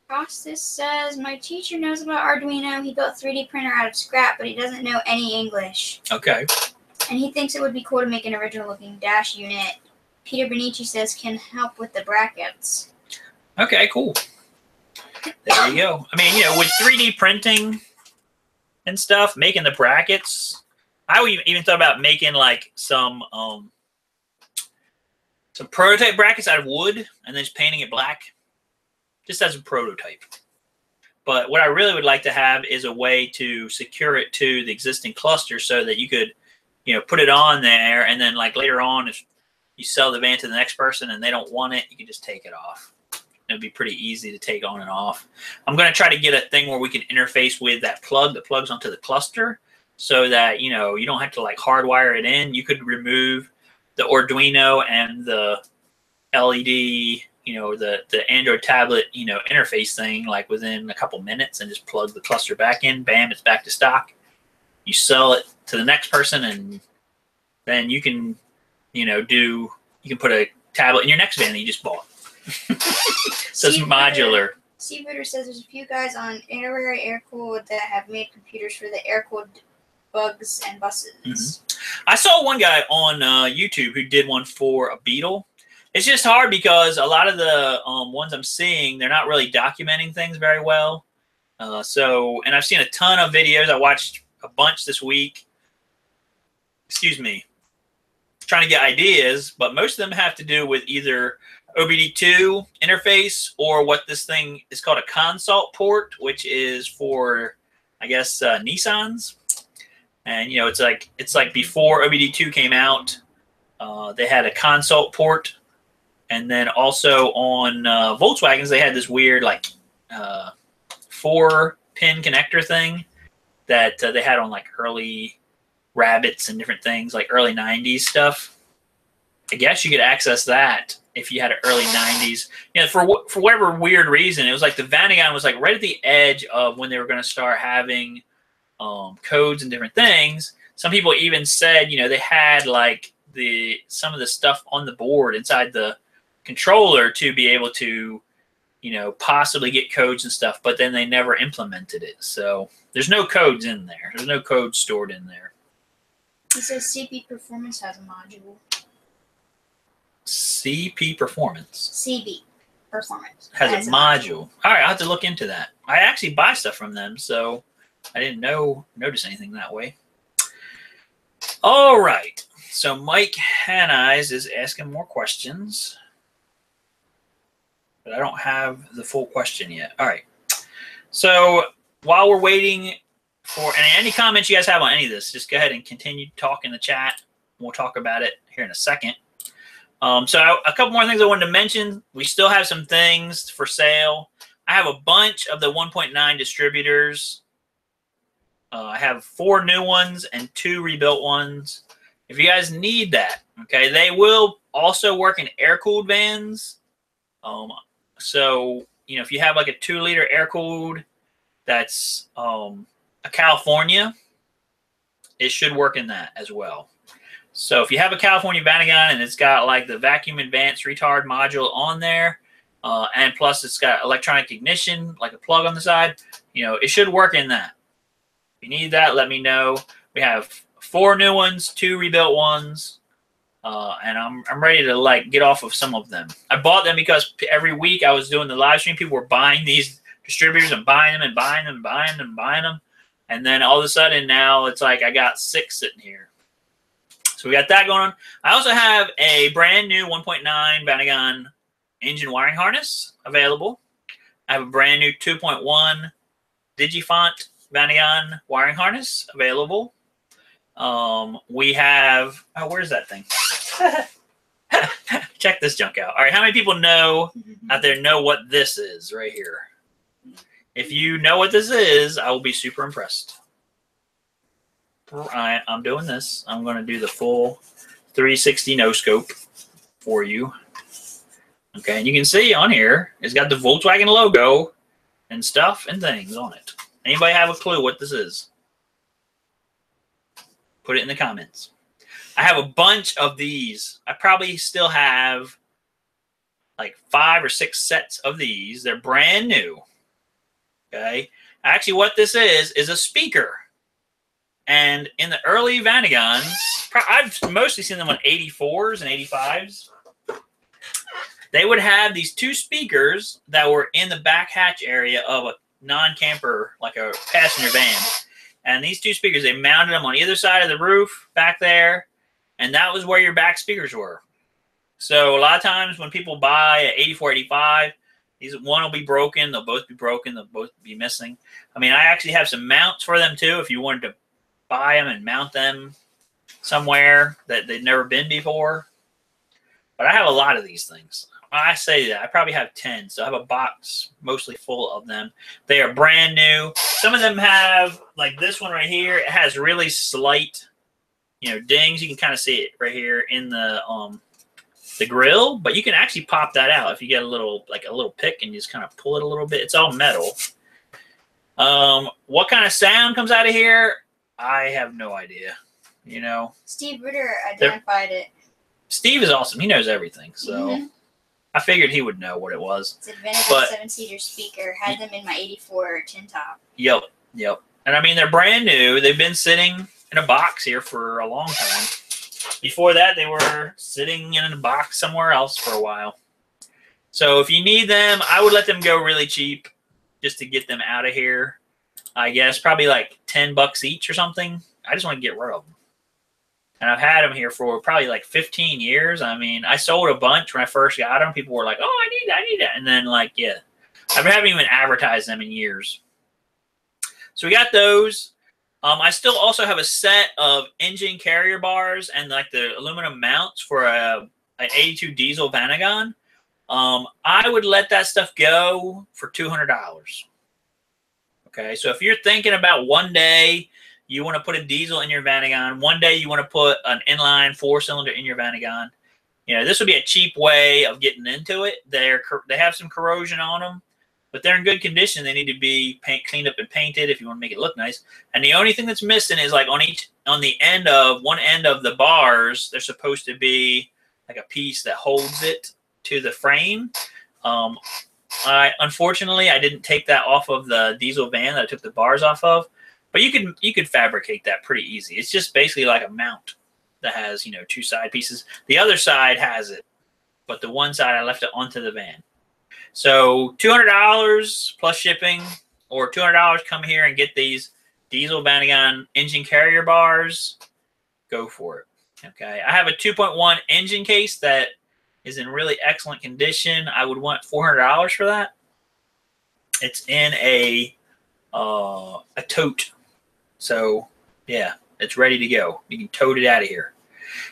[SPEAKER 2] Costas says, my teacher knows about Arduino. He built a 3D printer out of scrap, but he doesn't know any English.
[SPEAKER 1] Okay.
[SPEAKER 2] And he thinks it would be cool to make an original looking dash unit. Peter Benici says can help with the brackets.
[SPEAKER 1] Okay, cool. There you go. I mean, with 3D printing and stuff, making the brackets, I even thought about making like some prototype brackets out of wood and then just painting it black, just as a prototype. But what I really would like to have is a way to secure it to the existing cluster so that you could, put it on there, and then like later on, if you sell the van to the next person and they don't want it, you can just take it off. It'd be pretty easy to take on and off. I'm going to try to get a thing where we can interface with that plug that plugs onto the cluster so that, you don't have to like hardwire it in. You could remove the Arduino and the LED, the Android tablet, interface thing like within a couple minutes and just plug the cluster back in. Bam, it's back to stock. You sell it to the next person, and then you can, you can put a tablet in your next van that you just bought. So it's modular.
[SPEAKER 2] Seabooter says there's a few guys on Interrary Air-Cooled that have made computers for the air-cooled bugs and buses.
[SPEAKER 1] Mm-hmm. I saw one guy on YouTube who did one for a Beetle. It's just hard because a lot of the ones I'm seeing, they're not really documenting things very well. And I've seen a ton of videos. I watched a bunch this week. Excuse me. Trying to get ideas, but most of them have to do with either OBD2 interface or what this thing is called a consult port, which is for, I guess, Nissans. And it's like before OBD2 came out, they had a consult port, and then also on Volkswagens they had this weird like 4-pin connector thing that they had on like early Rabbits and different things, like early 90s stuff. I guess you could access that if you had an early 90s. For whatever weird reason, it was like the Vanagon was like right at the edge of when they were going to start having codes and different things. Some people even said, they had like some of the stuff on the board inside the controller to be able to, possibly get codes and stuff, but then they never implemented it. So there's no codes in there. There's no code stored in there.
[SPEAKER 2] He says CP Performance has a module.
[SPEAKER 1] CP Performance.
[SPEAKER 2] CB Performance
[SPEAKER 1] has a module. All right, I'll have to look into that. I actually buy stuff from them, so I didn't notice anything that way. All right, so Mike Haneyes is asking more questions, but I don't have the full question yet. All right, so while we're waiting for any comments you guys have on any of this, just go ahead and continue to talk in the chat. We'll talk about it here in a second. So a couple more things I wanted to mention. We still have some things for sale. I have a bunch of the 1.9 distributors. I have 4 new ones and 2 rebuilt ones. If you guys need that, okay, they will also work in air-cooled vans. So, if you have like a 2-liter air-cooled that's a California, it should work in that as well. So if you have a California Vanagon and it's got like the vacuum advanced retard module on there, and plus it's got electronic ignition, like a plug on the side, it should work in that. If you need that, let me know. We have 4 new ones, 2 rebuilt ones, and I'm ready to like get off of some of them. I bought them because every week I was doing the live stream, people were buying these distributors and buying them and buying them and buying them and buying them. And then all of a sudden now it's like I got 6 sitting here. So we got that going on. I also have a brand new 1.9 Vanagon engine wiring harness available. I have a brand new 2.1 Digifont Vanagon wiring harness available. We have, where's that thing? Check this junk out. All right, how many people out there know what this is right here? If you know what this is, I will be super impressed. I'm doing this. I'm going to do the full 360 no scope for you. Okay, and you can see on here, it's got the Volkswagen logo and stuff and things on it. Anybody have a clue what this is? Put it in the comments. I have a bunch of these. I probably still have like 5 or 6 sets of these. They're brand new. Okay. Actually, what this is a speaker. And in the early Vanagons, I've mostly seen them on 84s and 85s. They would have these 2 speakers that were in the back hatch area of a non-camper, like a passenger van. And these 2 speakers, they mounted them on either side of the roof back there, and that was where your back speakers were. So a lot of times when people buy an 84, 85, one will be broken, they'll both be broken, they'll both be missing. I mean, I actually have some mounts for them too, if you wanted to buy them and mount them somewhere that they've never been before. But I have a lot of these things. I say that I probably have 10, so I have a box mostly full of them. They are brand new. Some of them have, like this one right here, it has really slight, dings. You can kind of see it right here in the grill, but you can actually pop that out if you get a little pick and you just kind of pull it a little bit. It's all metal. What kind of sound comes out of here? I have no idea.
[SPEAKER 2] Steve Ritter identified it.
[SPEAKER 1] Steve is awesome. He knows everything, so I figured he would know what it was.
[SPEAKER 2] It's a Venegas 7-seater speaker. Had them in my 84 tin top.
[SPEAKER 1] Yep. And I mean, they're brand new. They've been sitting in a box here for a long time. Before that, they were sitting in a box somewhere else for a while. So if you need them, I would let them go really cheap just to get them out of here. I guess probably like $10 each or something. I just want to get rid of them. And I've had them here for probably like 15 years. I mean, I sold a bunch when I first got them. People were like, oh, I need that. And then I haven't even advertised them in years. So we got those. I still also have a set of engine carrier bars and like the aluminum mounts for an 82 diesel Vanagon. I would let that stuff go for $200. Okay, so if you're thinking about one day you want to put a diesel in your Vanagon, one day you want to put an inline 4-cylinder in your Vanagon, this would be a cheap way of getting into it. They have some corrosion on them, but they're in good condition. They need to be cleaned up and painted if you want to make it look nice. And the only thing that's missing is like on the end of one end of the bars, there's supposed to be like a piece that holds it to the frame. Unfortunately, I didn't take that off of the diesel van that I took the bars off of. But you could fabricate that pretty easy. It's just basically like a mount that has 2 side pieces. The other side has it, but the one side I left it onto the van. So $200 plus shipping, or $200 come here and get these diesel Vanagon engine carrier bars. Go for it. Okay, I have a 2.1 engine case that is in really excellent condition. I would want $400 for that. It's in a tote. So, yeah, it's ready to go. You can tote it out of here.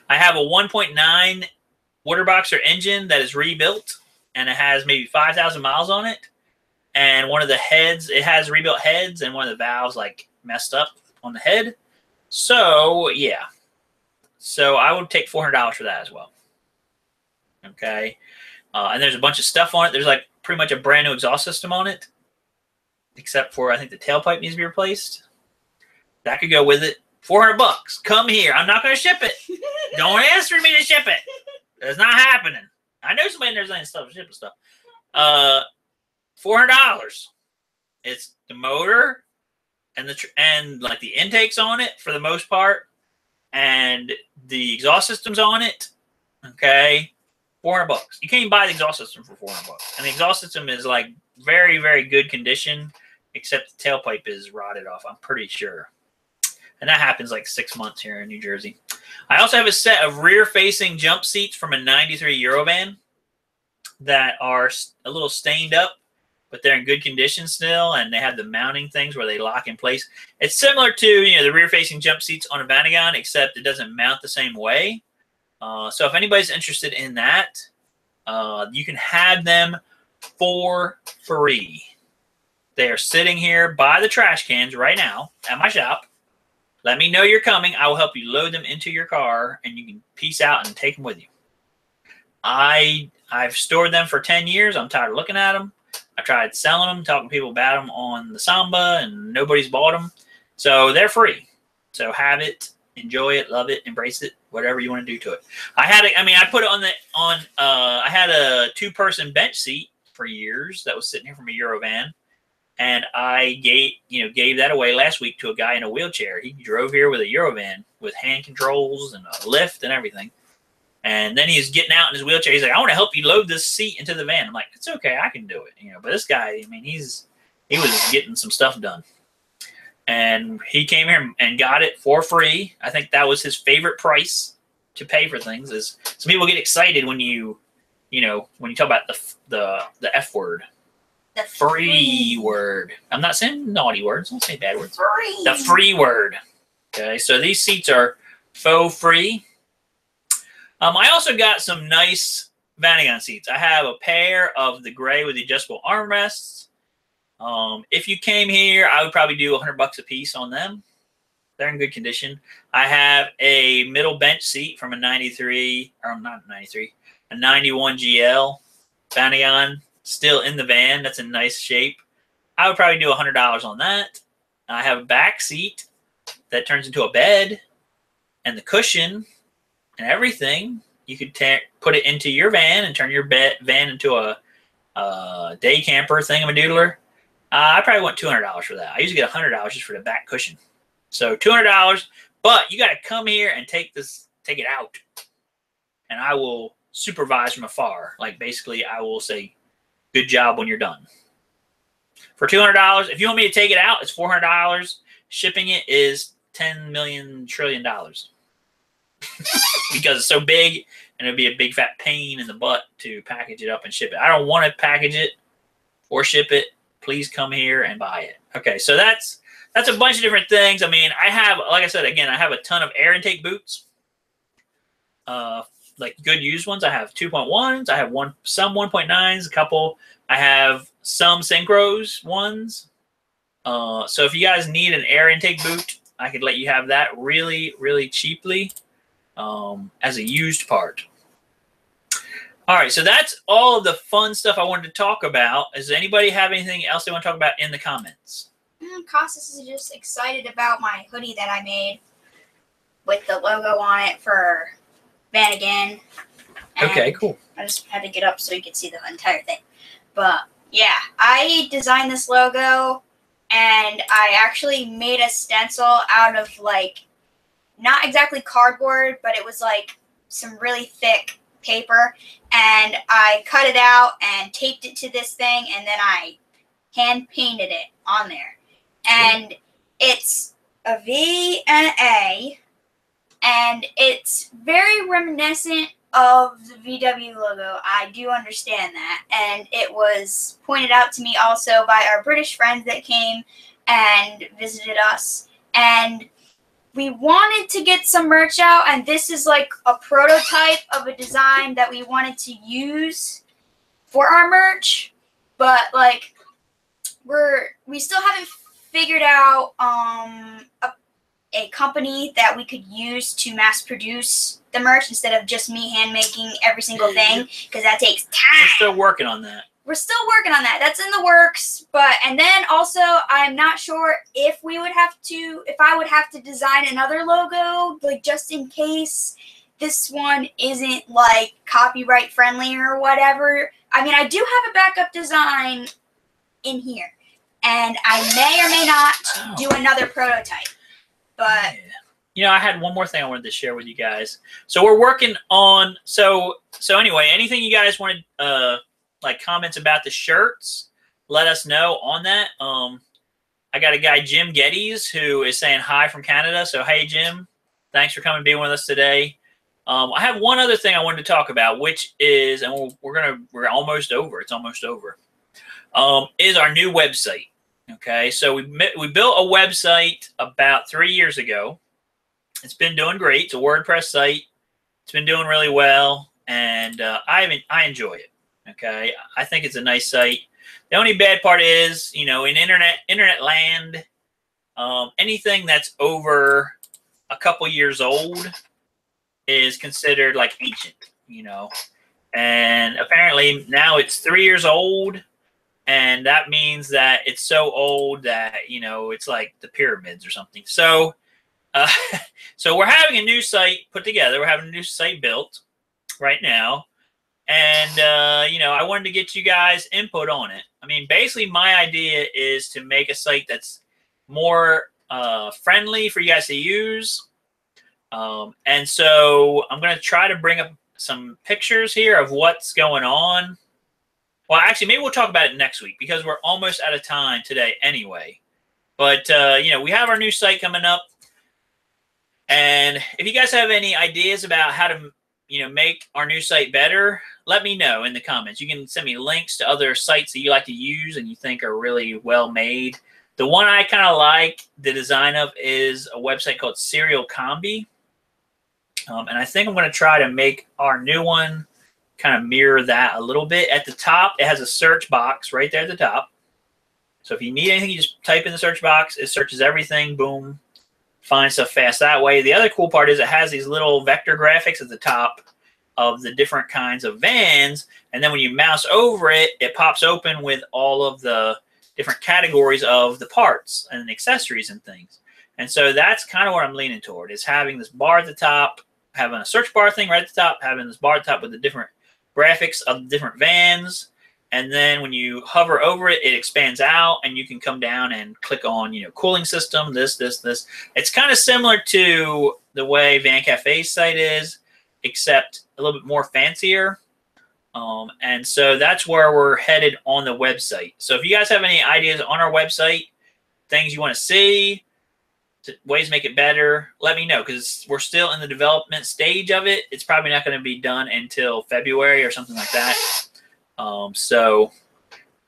[SPEAKER 1] I have a 1.9 Waterboxer engine that is rebuilt, and it has maybe 5,000 miles on it. And one of the heads, it has rebuilt heads, and one of the valves, messed up on the head. So, yeah. So, I would take $400 for that as well. Okay. And there's a bunch of stuff on it. There's, pretty much a brand new exhaust system on it, except for, I think, the tailpipe needs to be replaced. That could go with it. $400. Come here. I'm not going to ship it. Don't ask for me to ship it. It's not happening. I know somebody in there's any stuff shipping stuff. $400. It's the motor and the intakes on it for the most part, and the exhaust system's on it. Okay, $400. You can't even buy the exhaust system for $400. And the exhaust system is very, very good condition, except the tailpipe is rotted off. I'm pretty sure. And that happens 6 months here in New Jersey. I also have a set of rear-facing jump seats from a 93 Eurovan that are a little stained up, but they're in good condition still, and they have the mounting things where they lock in place. It's similar to the rear-facing jump seats on a Vanagon, except it doesn't mount the same way. So if anybody's interested in that, you can have them for free. They are sitting here by the trash cans right now at my shop. Let me know you're coming. I will help you load them into your car, and you can peace out and take them with you. I've stored them for 10 years. I'm tired of looking at them. I tried selling them, talking to people about them on the Samba, and nobody's bought them. So they're free. So have it, enjoy it, love it, embrace it, whatever you want to do to it. I had a 2-person bench seat for years that was sitting here from a Eurovan. and I gave that away last week to a guy in a wheelchair. He drove here with a Eurovan with hand controls and a lift and everything. And then he's getting out in his wheelchair. He's like, "I want to help you load this seat into the van." I'm like, "It's okay, I can do it." But this guy, I mean, he was getting some stuff done. And he came here and got it for free. I think that was his favorite price to pay for things. Is some people get excited when you talk about the F word. The free word. I'm not saying naughty words. Don't say bad words.
[SPEAKER 2] Free.
[SPEAKER 1] The free word. Okay, so these seats are faux free. I also got some nice Vanagon seats. I have a pair of the gray with the adjustable armrests. If you came here, I would probably do $100 a piece on them. They're in good condition. I have a middle bench seat from a 93, or not 93, a 91 GL Vanagon, still in the van. That's in nice shape. I would probably do $100 on that. I have a back seat that turns into a bed, and the cushion and everything. You could put it into your van and turn your van into a day camper thingamadoodler. I probably want $200 for that. I usually get $100 just for the back cushion. So $200, but you got to come here and take it out, and I will supervise from afar. Like basically, I will say, "Good job" when you're done. For $200, if you want me to take it out, it's $400. Shipping it is $10 million trillion because it's so big, and it'd be a big fat pain in the butt to package it up and ship it. I don't want to package it or ship it. Please come here and buy it. Okay, so that's a bunch of different things. I mean, I have, like I said, again, I have a ton of air intake boots, like good used ones. I have 2.1s. I have some 1.9s, a couple. I have some synchros ones. So if you guys need an air intake boot, I could let you have that really, really cheaply as a used part. All right, so that's all of the fun stuff I wanted to talk about. Does anybody have anything else they want to talk about in the comments?
[SPEAKER 2] Costas is just excited about my hoodie that I made with the logo on it for Vanagon.
[SPEAKER 1] Okay, cool.
[SPEAKER 2] I just had to get up so you could see the entire thing. But yeah, I designed this logo, and I actually made a stencil out of not exactly cardboard, but it was like some really thick paper, and I cut it out and taped it to this thing, and then I hand painted it on there. And it's a V and an A, and it's very reminiscent of the VW logo. I do understand that, and it was pointed out to me also by our British friends that came and visited us, and we wanted to get some merch out, and this is like a prototype of a design that we wanted to use for our merch, but we still haven't figured out a company that we could use to mass produce the merch instead of just me hand making every single thing, because that takes time.
[SPEAKER 1] We're still working on that.
[SPEAKER 2] We're still working on that. That's in the works. And then also, I'm not sure if I would have to design another logo, just in case this one isn't copyright friendly or whatever. I mean, I do have a backup design in here, and I may or may not do another prototype. But
[SPEAKER 1] I had one more thing I wanted to share with you guys. So we're working on so anyway, anything you guys wanted comments about the shirts, let us know on that. I got a guy, Jim Geddes, who is saying hi from Canada. So hey Jim, thanks for coming and being with us today. I have one other thing I wanted to talk about, which is, and we're almost over. It's almost over. Is our new website. Okay, so we built a website about 3 years ago. It's been doing great. It's a WordPress site. It's been doing really well, and I enjoy it. Okay, I think it's a nice site. The only bad part is, in internet land, anything that's over a couple years old is considered ancient. And apparently now it's 3 years old. And that means that it's so old that, it's like the pyramids or something. So so we're having a new site put together. We're having a new site built right now. And, you know, I wanted to get you guys input on it. I mean, basically my idea is to make a site that's more friendly for you guys to use. And so I'm going to try to bring up some pictures here of what's going on. Well, actually, maybe we'll talk about it next week because we're almost out of time today anyway. But, you know, we have our new site coming up. And if you guys have any ideas about how to, you know, make our new site better, let me know in the comments. You can send me links to other sites that you like to use and you think are really well made. The one I kind of like the design of is a website called Serial Combi. And I think I'm going to try to make our new one kind of mirror that a little bit. At the top, it has a search box right there at the top. So if you need anything, you just type in the search box. It searches everything. Boom. Find stuff fast that way. The other cool part is it has these little vector graphics at the top of the different kinds of vans. And then when you mouse over it, it pops open with all of the different categories of the parts and accessories and things. And so that's kind of what I'm leaning toward, is having this bar at the top, having a search bar thing right at the top, having this bar at the top with the different graphics of the different vans. And then when you hover over it, it expands out and you can come down and click on, you know, cooling system, this. It's kind of similar to the way Van Cafe's site is, except a little bit more fancier. And so that's where we're headed on the website. So if you guys have any ideas on our website, things you want to see, ways to make it better, let me know, because we're still in the development stage of it. It's probably not going to be done until February or something like that. So,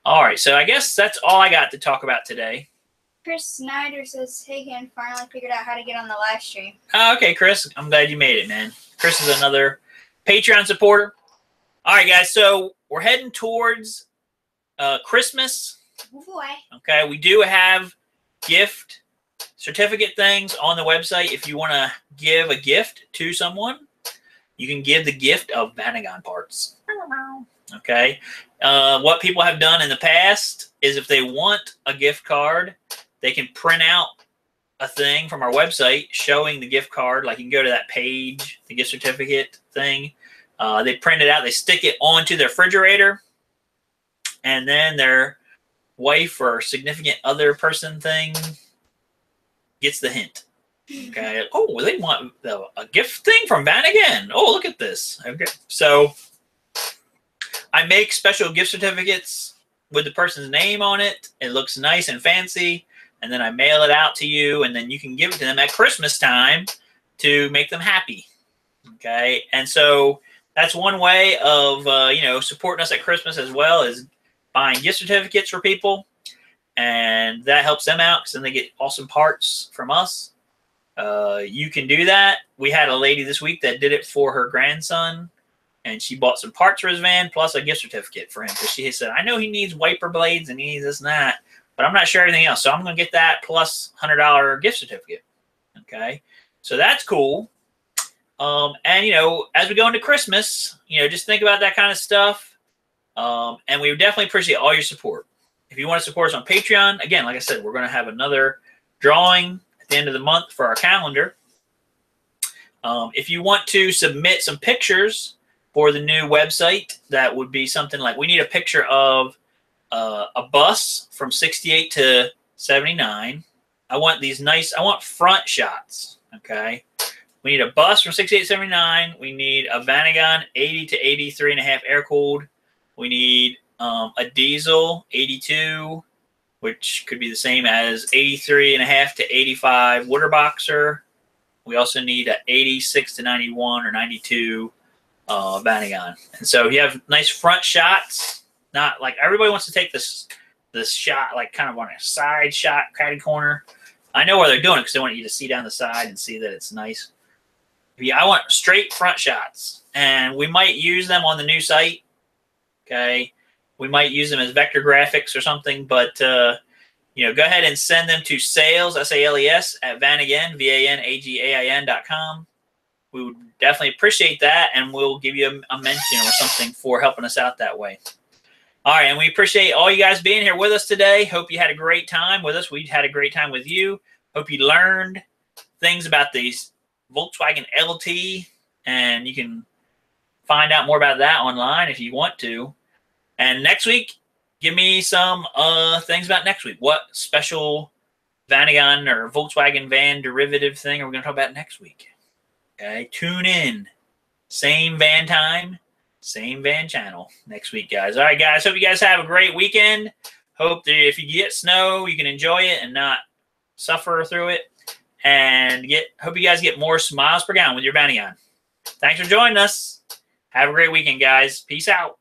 [SPEAKER 1] all right. So I guess that's all I got to talk about today.
[SPEAKER 2] Chris Snyder says, hey, Ken, finally figured out how to get on the live stream.
[SPEAKER 1] Okay, Chris. I'm glad you made it, man. Chris is another Patreon supporter. All right, guys. So we're heading towards Christmas.
[SPEAKER 2] Move away.
[SPEAKER 1] Okay. We do have gift certificate things on the website. If you want to give a gift to someone, you can give the gift of Vanagon parts. Okay. What people have done in the past is if they want a gift card, they can print out a thing from our website showing the gift card. Like you can go to that page, the gift certificate thing. They print it out. They stick it onto their refrigerator. And then their wife or significant other person thing gets the hint. Okay. Oh, they want a gift thing from Vanagon. Oh, look at this. Okay. So I make special gift certificates with the person's name on it. It looks nice and fancy. And then I mail it out to you. And then you can give it to them at Christmas time to make them happy. Okay. And so that's one way of, you know, supporting us at Christmas as well, is buying gift certificates for people. And that helps them out because then they get awesome parts from us. You can do that. We had a lady this week that did it for her grandson. And she bought some parts for his van plus a gift certificate for him. Because she said, I know he needs wiper blades and he needs this and that, but I'm not sure everything else. So I'm going to get that plus $100 gift certificate. Okay. So that's cool. And, you know, as we go into Christmas, you know, just think about that kind of stuff. And we definitely appreciate all your support. If you want to support us on Patreon, again, like I said, we're going to have another drawing at the end of the month for our calendar. If you want to submit some pictures for the new website, that would be something like, we need a picture of a bus from 68 to 79. I want these nice, I want front shots. Okay. We need a bus from 68 to 79. We need a Vanagon 80 to 83.5 air cooled. We need a diesel 82, which could be the same as 83.5 to 85 water boxer. We also need a 86 to 91 or 92 Vanagon. And so you have nice front shots. Not like everybody wants to take this shot like kind of on a side shot, catty corner. I know where they're doing it because they want you to see down the side and see that it's nice. Yeah, I want straight front shots, and we might use them on the new site. Okay, we might use them as vector graphics or something, but you know, go ahead and send them to sales, SALES, at Vanagan, VANAGAIN.com. We would definitely appreciate that, and we'll give you a mention or something for helping us out that way. All right, and we appreciate all you guys being here with us today. Hope you had a great time with us. We had a great time with you. Hope you learned things about these Volkswagen LT, and you can find out more about that online if you want to. And next week, give me some things about next week. What special Vanagon or Volkswagen van derivative thing are we going to talk about next week? Okay, tune in. Same van time, same van channel next week, guys. All right, guys. Hope you guys have a great weekend. Hope that if you get snow, you can enjoy it and not suffer through it. And hope you guys get more miles per gallon with your Vanagon. Thanks for joining us. Have a great weekend, guys. Peace out.